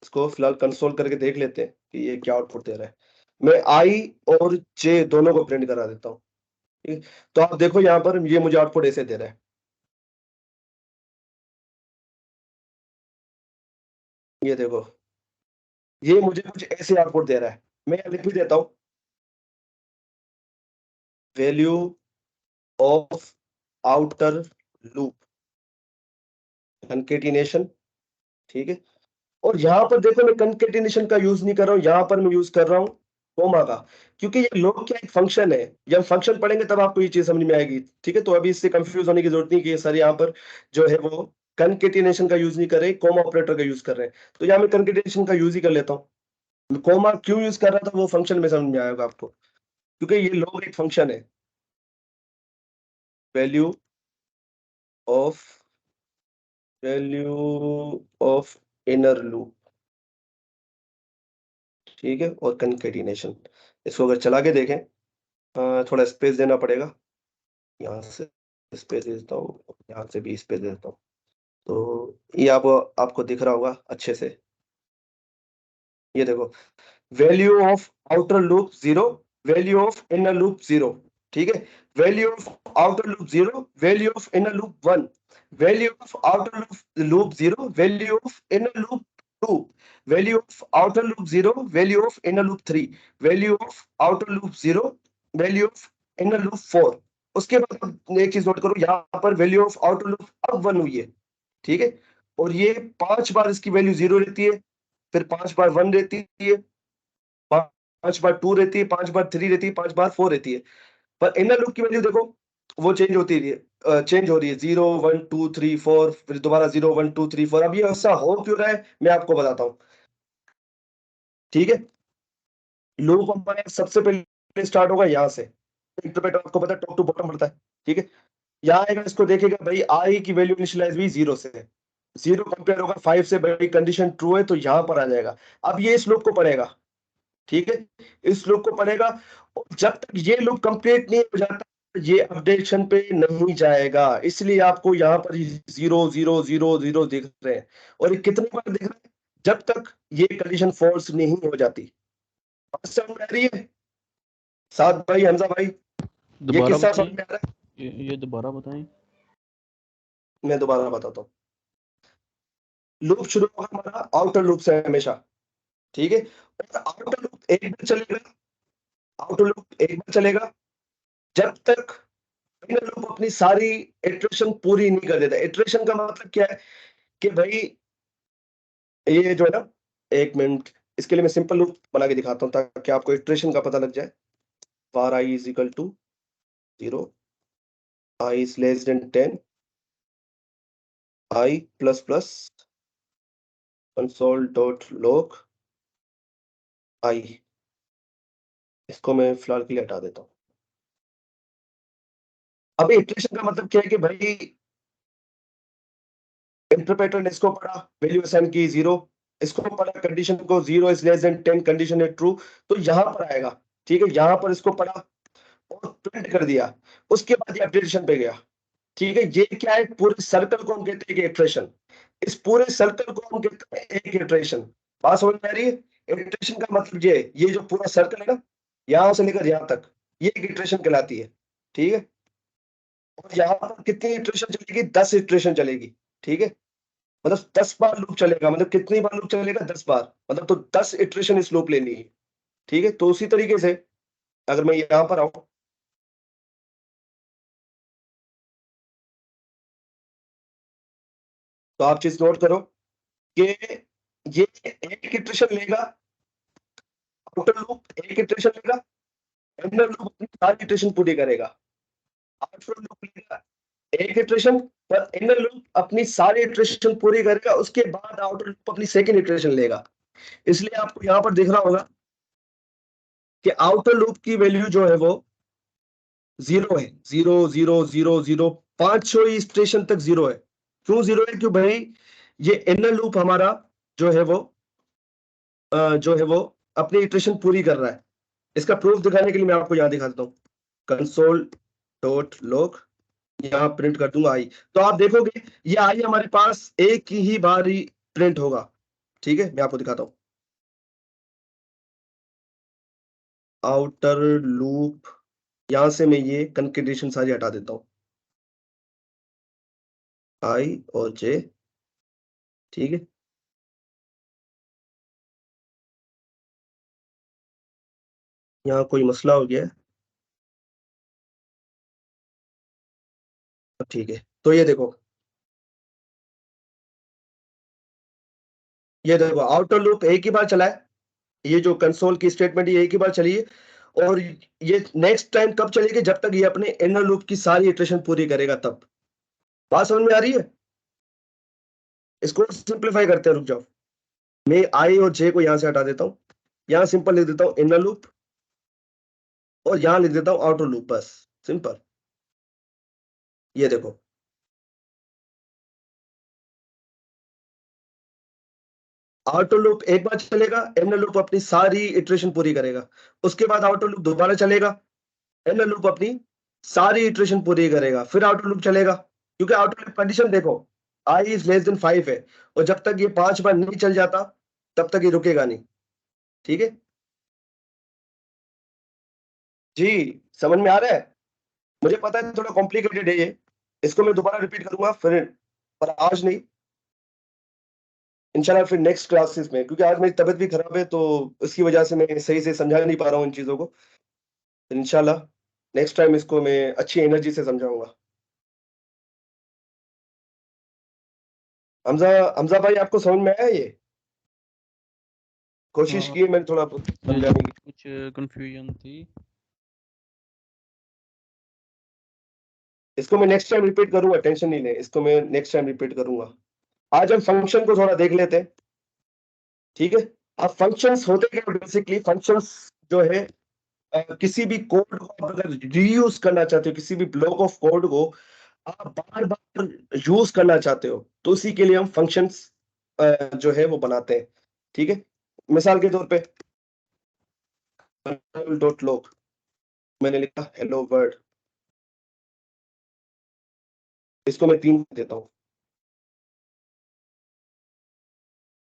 S1: इसको फिलहाल कंसोल करके देख लेते हैं कि ये क्या आउटपुट दे रहा है। मैं आई और जे दोनों को प्रिंट करा देता हूँ, ठीक है। तो आप देखो यहाँ पर ये मुझे आउटपुट ऐसे दे रहा है, ये देखो, ये मुझे कुछ ऐसे आउटपुट दे रहा है। मैं यहाँ लिख भी देता हूँ, value of outer loop concatenation, ठीक है। और यहाँ पर देखो मैं कंकेटिनेशन का यूज नहीं कर रहा हूँ, यहाँ पर मैं यूज कर रहा हूँ कोमा का, क्योंकि ये लोग क्या एक फंक्शन है। जब हम फंक्शन पढ़ेंगे तब आपको ये चीज समझ में आएगी, ठीक है। तो अभी इससे कंफ्यूज होने की जरूरत नहीं कि सर यहाँ पर जो है वो कंकेटिनेशन का यूज नहीं कर रहे, कोमा ऑपरेटर का यूज कर रहे हैं। तो यहाँ मैं कंकेटिनेशन का यूज ही कर लेता हूँ। कोमा क्यों यूज कर रहा था वो फंक्शन में समझ में आएगा आपको, क्योंकि ये लोग एक फंक्शन है, value of value of inner loop, ठीक है, और कंकेटिनेशन। इसको अगर चला के देखें, थोड़ा स्पेस देना पड़ेगा, यहाँ से स्पेस दे देता हूँ, यहाँ से भी स्पेस दे देता हूँ, तो ये आपको दिख रहा होगा अच्छे से। ये देखो, value of outer loop 0, value of inner loop 0, ठीक है। Value of outer loop 0, value of inner loop 1, value of outer loop 0, value of inner loop 2, value of outer loop 0, value of inner loop 3, value of outer loop 0, value of inner loop 4। उसके बाद एक चीज note करो, यहाँ पर value of outer loop अब 1 हुई है, ठीक है। और ये 5 बार इसकी वैल्यू 0 रहती है, फिर 5 बार 1 रहती है, 5 बार 2 रहती है, 5 बार 3 रहती है, 5 बार 4 रहती है। पर इनर लूप की वैल्यू देखो, वो चेंज होती है, चेंज हो रही है, 0 1 2 3 4, फिर दोबारा 0 1 2 3 4। अब ये ऐसा हो क्यों रहा है मैं आपको बताता हूँ, ठीक है। लूप हमारा सबसे पहले स्टार्ट होगा यहाँ से, इंटरप्रेटर आपको पता है टॉप टू बॉटम बढ़ता है, ठीक है। यहाँ आएगा, इसको देखेगा भाई आई की वैल्यू इनिशियलाइज हुई 0 से, 0 कंपेयर होगा 5 से, भाई कंडीशन ट्रू है तो यहाँ पर आ जाएगा। अब ये इस लूप को पढ़ेगा, ठीक है, इस लूप को पढ़ेगा, और जब तक ये लूप कंप्लीट नहीं हो जाता ये अपडेशन पे नहीं जाएगा। इसलिए आपको यहाँ पर 0 0 0 0 दिख रहे हैं, और ये कितनी बार दिख रहे हैं, जब तक ये कंडीशन फॉल्स नहीं हो जाती। बात समझ में आ रही है साद भाई, हमजा भाई, ये
S3: दोबारा
S1: किस्सा
S3: बताएं,
S1: समझ में आ रहा है?
S3: ये दोबारा बताएं।
S1: मैं दोबारा बताता हूँ। लूप शुरू होगा हमारा आउटर लूप से हमेशा, ठीक है। और आउटर लूप एक बार चलेगा, आउटर लूप एक बार चलेगा जब तक इनर लूप अपनी सारी इटरेशन पूरी नहीं कर देता। इटरेशन का मतलब क्या है कि भाई ये जो है ना, एक मिनट, इसके लिए मैं सिंपल लूप बना के दिखाता हूँ ताकि आपको इटरेशन का पता लग जाए। var I is equal to 0, I is less than 10, I plus plus console dot log I। इसको मैं फिलहाल के लिए हटा देता हूँ। अभी इटरेशन का मतलब क्या है कि भाई इंटरप्रेटर ने इसको पढ़ा, वैल्यू असाइन की 0, इसको पढ़ा, कंडीशन को 0 इज लेस देन 10, कंडीशन है ट्रू, तो यहां पर आएगा, ठीक है। यहां पर इसको पढ़ा और प्रिंट कर दिया, उसके बाद ये अपडेशन पे गया, ठीक है। ये क्या है, पूरे सर्कल को हम कहते हैं इटरेशन। इस पूरे सर्कल को हम कहते हैं एक इटरेशन। बात समझ में आ रही है? इटरेशन का मतलब ये जो पूरा सर्कल है ना, यहां से लेकर यहां तक, ये एक इटरेशन कहलाती है, ठीक है। और यहाँ पर कितनी इटरेशन चलेगी, 10 इटरेशन चलेगी, ठीक है। मतलब 10 बार लूप चलेगा, मतलब कितनी बार लूप चलेगा, 10 बार, मतलब तो 10 इटरेशन इस लूप लेनी है, ठीक है। तो उसी तरीके से अगर मैं यहां पर आऊं, तो आप चीज नोट करो कि ये एक इटरेशन लेगा, आउटर लूप एक इटरेशन लेगा, इनर लूप अपनी सारी इटरेशन पूरी करेगा। आउटर लूप लेगा एक इटरेशन, पर इनर लूप अपनी सारी इटरेशन पूरी करेगा, उसके बाद आउटर लूप अपनी सेकंड इटरेशन लेगा। इसलिए आपको यहां पर दिख रहा होगा कि आउटर लूप की वैल्यू जो है वो 0 है, 0 0 0 0, 5 स्टेशन तक 0 है। क्यों 0 है, क्यों भाई, ये इनर लूप हमारा जो है वो जो है वो अपनी इटरेशन पूरी कर रहा है। इसका प्रूफ दिखाने के लिए मैं आपको यहां दिखाता हूँ, कंसोल डॉट लॉग, यहाँ प्रिंट कर दूंगा आई। तो आप देखोगे ये आई हमारे पास एक ही बार ही प्रिंट होगा, ठीक है। मैं आपको दिखाता हूँ, आउटर लूप, यहां से मैं ये कंकेटेनेशन सारी हटा देता हूँ, आई और जे, ठीक है। यहाँ कोई मसला हो गया है, ठीक है। तो ये देखो आउटर लूप एक ही बार चला है, ये जो कंसोल की स्टेटमेंट ये एक ही बार चली है, और ये नेक्स्ट टाइम कब चलेगी, जब तक ये अपने इनर लूप की सारी इटरेशन पूरी करेगा तब। बात समझ में आ रही है? इसको सिंप्लीफाई करते हैं, रुक जाओ, मैं आई और जे को यहां से हटा देता हूं, यहां सिंपल लिख देता हूं इनर लूप, और यहां लिख देता हूं आउटर लूप, बस सिंपल। ये देखो आउटर लूप एक बार चलेगा, इनर लूप अपनी सारी इटरेशन पूरी करेगा, उसके बाद आउटर लूप दोबारा चलेगा, इनर लूप अपनी सारी इटरेशन पूरी करेगा, फिर आउटर लूप चलेगा। क्योंकि आउटर लूप कंडीशन देखो, आई इज लेस देन 5 है, और जब तक ये 5 बार नहीं चल जाता तब तक ये रुकेगा नहीं, ठीक है जी। समझ में आ रहा है? मुझे पता है थोड़ा कॉम्प्लिकेटेड है ये, इसको मैं दोबारा रिपीट करूंगा फिर, पर आज नहीं, इंशाल्लाह फिर नेक्स्ट क्लासेस में, क्योंकि आज मेरी तबीयत भी खराब है, तो इसकी वजह से मैं सही से समझा नहीं पा रहा हूँ इन चीजों को। इंशाल्लाह नेक्स्ट टाइम इसको मैं अच्छी एनर्जी से समझाऊंगा। हमजा, हमजा भाई आपको समझ में आया ये? कोशिश
S3: हाँ,
S1: की है मैंने थोड़ा समझाने की।
S3: कुछ कंफ्यूजन थी।
S1: इसको मैं नेक्स्ट टाइम रिपीट करूंगा, टेंशन नहीं ले, इसको मैं नेक्स्ट टाइम रिपीट करूंगा। आज हम फंक्शन को थोड़ा देख लेते हैं, ठीक है। अब फंक्शंस होते क्या, बेसिकली फंक्शंस जो है किसी भी कोड को आप अगर रीयूज करना चाहते हो, किसी भी ब्लॉक ऑफ कोड को आप बार बार यूज करना चाहते हो, तो उसी के लिए हम फंक्शंस जो है वो बनाते हैं, ठीक है। मिसाल के तौर पे डॉट लॉग, मैंने लिखा हेलो वर्ल्ड, इसको मैं 3 देता हूँ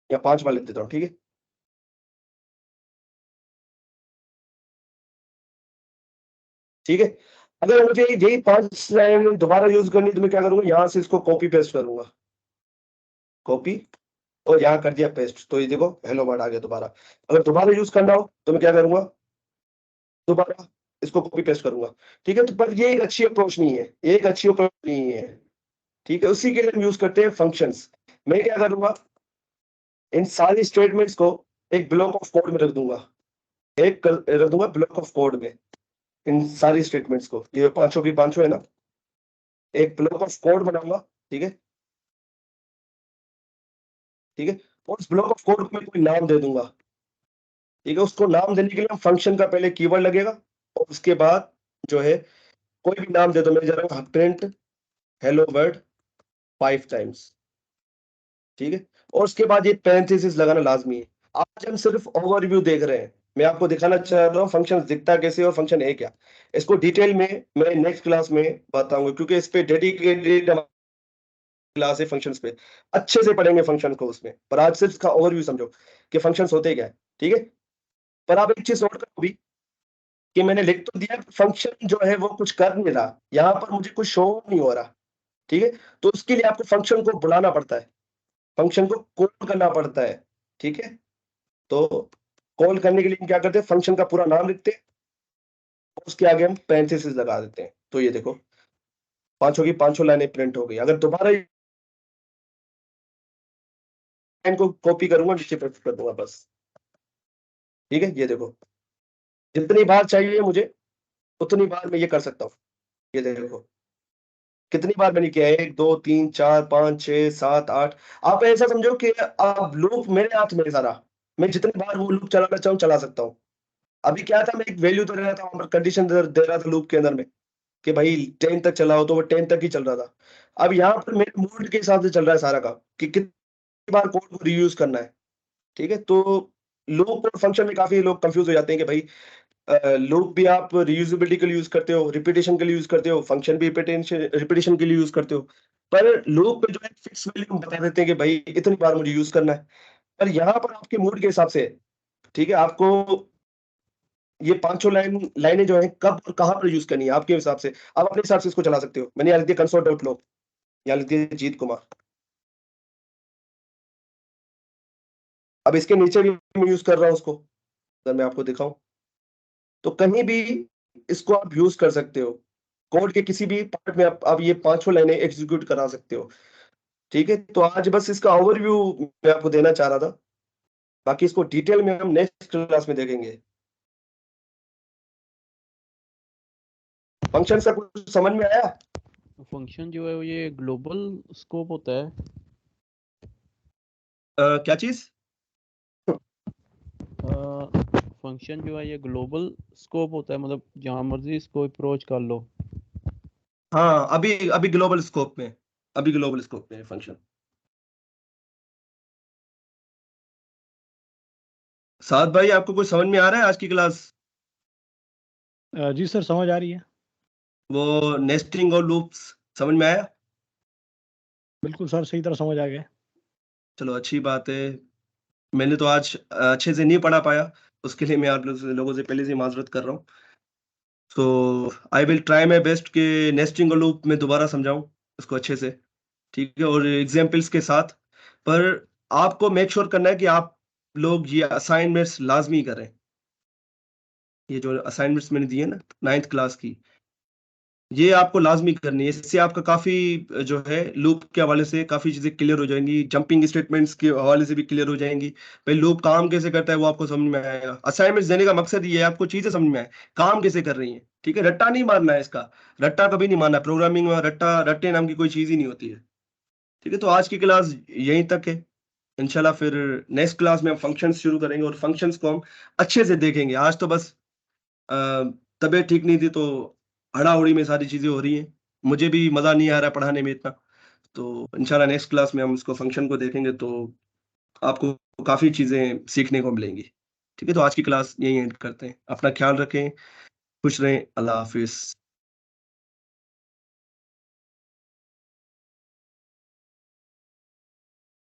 S1: या 5 बार लिख देता हूँ, ठीक है। ठीक है, अगर मुझे यही 5 लाइन दोबारा यूज करनी तो मैं क्या करूंगा, यहां से इसको कॉपी पेस्ट करूंगा, कॉपी, और यहाँ कर दिया पेस्ट, तो ये देखो हेलो वर्ड आ गया दोबारा। अगर दोबारा यूज करना हो तो मैं क्या करूंगा, दोबारा इसको कॉपी पेस्ट करूंगा, ठीक है। तो पर ये एक अच्छी अप्रोच नहीं है, ये एक अच्छी अप्रोच नहीं है, ठीक है। उसी के लिए हम यूज करते हैं फंक्शंस। मैं क्या करूंगा, इन सारी स्टेटमेंट्स को एक ब्लॉक ऑफ कोड में रख दूंगा, रख दूंगा ब्लॉक ऑफ कोड में, इन सारी स्टेटमेंट्स को, ये पांचों की पांचों है ना, एक ब्लॉक ऑफ कोड बनाऊंगा, ठीक है, ठीक है। और उस ब्लॉक ऑफ कोड को मैं कोई नाम दे दूंगा, ठीक है। उसको नाम देने के लिए हम फंक्शन का पहले कीवर्ड लगेगा, और उसके बाद जो है कोई भी नाम दे दो, मैं जा रहा हूँ प्रिंट हेलो वर्ल्ड 5 टाइम्स, ठीक है। और उसके बाद ये पैरेंथेसिस लगाना लाजमी है। आज हम सिर्फ ओवरव्यू देख रहे हैं, मैं आपको दिखाना चाह रहा हूँ फंक्शन दिखता कैसे और फंक्शन है क्या। इसको डिटेल में मैं नेक्स्ट क्लास में बताऊंगा, क्योंकि इस पे डेडिकेटेड क्लास है फंक्शंस पे, अच्छे से पढ़ेंगे फंक्शन को उसमें। पर आज सिर्फ इसका ओवरव्यू समझो कि फंक्शंस होते क्या है, ठीक है। पर आप एक चीज नोट करो भी, कि मैंने लिख तो दिया, फंक्शन जो है वो कुछ कर नहीं रहा, यहाँ पर मुझे कुछ शो नहीं हो रहा, ठीक है। तो उसके लिए आपको फंक्शन को बुलाना पड़ता है, फंक्शन को कॉल करना पड़ता है, ठीक है। तो कॉल करने के लिए क्या करते हैं, फंक्शन का पूरा नाम लिखते हैं, उसके आगे हम पैरेंथेसिस लगा देते हैं। तो ये देखो पांचों की पांचों लाइनें प्रिंट हो गई। अगर दोबारा लाइन को कॉपी करूंगा नीचे पेस्ट कर दूंगा बस, ठीक है। ये देखो जितनी बार चाहिए मुझे उतनी बार मैं ये कर सकता हूँ। ये देखो कितनी बार मैंने किया है, 1 2 3 4 5 6 7 8। आप ऐसा समझो कि अब लूप मेरे हाथ में है सारा, मैं जितनी बार वो लूप चलाना चाहूँ चला सकता हूँ। अभी क्या था, मैं एक वैल्यू तो दे रहा था वहां पर, कंडीशन दे रहा था लूप के अंदर में कि भाई 10 तक चलाओ, तो वो 10 तक ही चल रहा था। अब यहाँ पर मेरे मूड के हिसाब से चल रहा है सारा काम कि कितनी बार कोड को रीयूज करना है, ठीक है। तो लूप और फंक्शन में काफी लोग कंफ्यूज हो जाते हैं कि भाई लूप भी आप रीयूजेबिलिटी के लिए यूज करते हो, रिपीटेशन के लिए यूज करते हो, फंक्शन भी रिपीटेशन के लिए यूज करते हो। पर लूप में जो है फिक्स वैल्यू हम बता देते हैं कि भाई इतनी बार मुझे यूज करना है। पर यहाँ पर आपके मूड के हिसाब से है, ठीक है। आपको ये पांचों लाइनें जो है कब और कहाँ पर यूज करनी है आपके हिसाब से, आप अपने हिसाब से इसको चला सकते हो। मैंने यहाँ लिख दिया कंसोल डॉट लॉग, यहाँ लिख दिया जीत कुमार। अब इसके नीचे भी मैं यूज कर रहा हूँ उसको, अगर मैं आपको दिखाऊं तो कहीं भी इसको आप यूज कर सकते हो। कोड के किसी भी पार्ट में आप ये पांचों लाइनें एग्जीक्यूट करा सकते हो, ठीक है। तो आज बस इसका ओवरव्यू मैं आपको देना चाह रहा था, बाकी इसको डिटेल में हम नेक्स्ट क्लास में देखेंगे। फंक्शन से कुछ समझ में आया?
S3: फंक्शन जो है वो ये ग्लोबल स्कोप होता है।
S1: क्या चीज?
S3: फंक्शन जो है ये ग्लोबल स्कोप होता है, मतलब जहां मर्जी इसको अप्रोच कर लो।
S1: हाँ अभी अभी ग्लोबल स्कोप में, अभी ग्लोबल स्कोप में फंक्शन। साथ भाई आपको कुछ समझ में आ रहा है आज की क्लास?
S4: जी सर समझ आ रही है।
S1: वो नेस्टिंग और लूप्स समझ में आया?
S4: बिल्कुल सर सही तरह समझ आ गया।
S1: चलो अच्छी बात है। मैंने तो आज अच्छे से नहीं पढ़ा पाया, उसके लिए मैं आप लोगों से पहले से माजरत कर रहा हूँ। तो I will try my best कि नेस्टिंग और लूप में दोबारा समझाऊं इसको अच्छे से, ठीक है, और एग्जाम्पल्स के साथ। पर आपको मेक श्योर करना है कि आप लोग ये असाइनमेंट्स लाजमी करें। ये जो असाइनमेंट्स मैंने दिए ना 9th क्लास की, ये आपको लाजमी करनी है। इससे आपका काफी जो है लूप के हवाले से काफी चीजें क्लियर हो जाएंगी, जंपिंग स्टेटमेंट्स के हवाले से भी क्लियर हो जाएंगी। भाई लूप काम कैसे करता है वो आपको समझ में आएगा। असाइनमेंट्स देने का मकसद ये है आपको चीजें समझ में आए, काम कैसे कर रही है, ठीक है। रट्टा नहीं मारना है इसका, रट्टा कभी नहीं मारना। प्रोग्रामिंग में रट्टा रट्टे नाम की कोई चीज ही नहीं होती है, ठीक है। तो आज की क्लास यहीं तक है। इंशाल्लाह फिर नेक्स्ट क्लास में हम फंक्शंस शुरू करेंगे और फंक्शंस को हम अच्छे से देखेंगे। आज तो बस अ, तबीयत ठीक नहीं थी तो हड़ाहुड़ी में सारी चीजें हो रही हैं, मुझे भी मजा नहीं आ रहा पढ़ाने में इतना। तो इंशाल्लाह नेक्स्ट क्लास में हम इसको फंक्शन को देखेंगे तो आपको काफी चीजें सीखने को मिलेंगी, ठीक है। तो आज की क्लास यहीं एंड करते हैं। अपना ख्याल रखें, खुश रहें, अल्लाह हाफिज।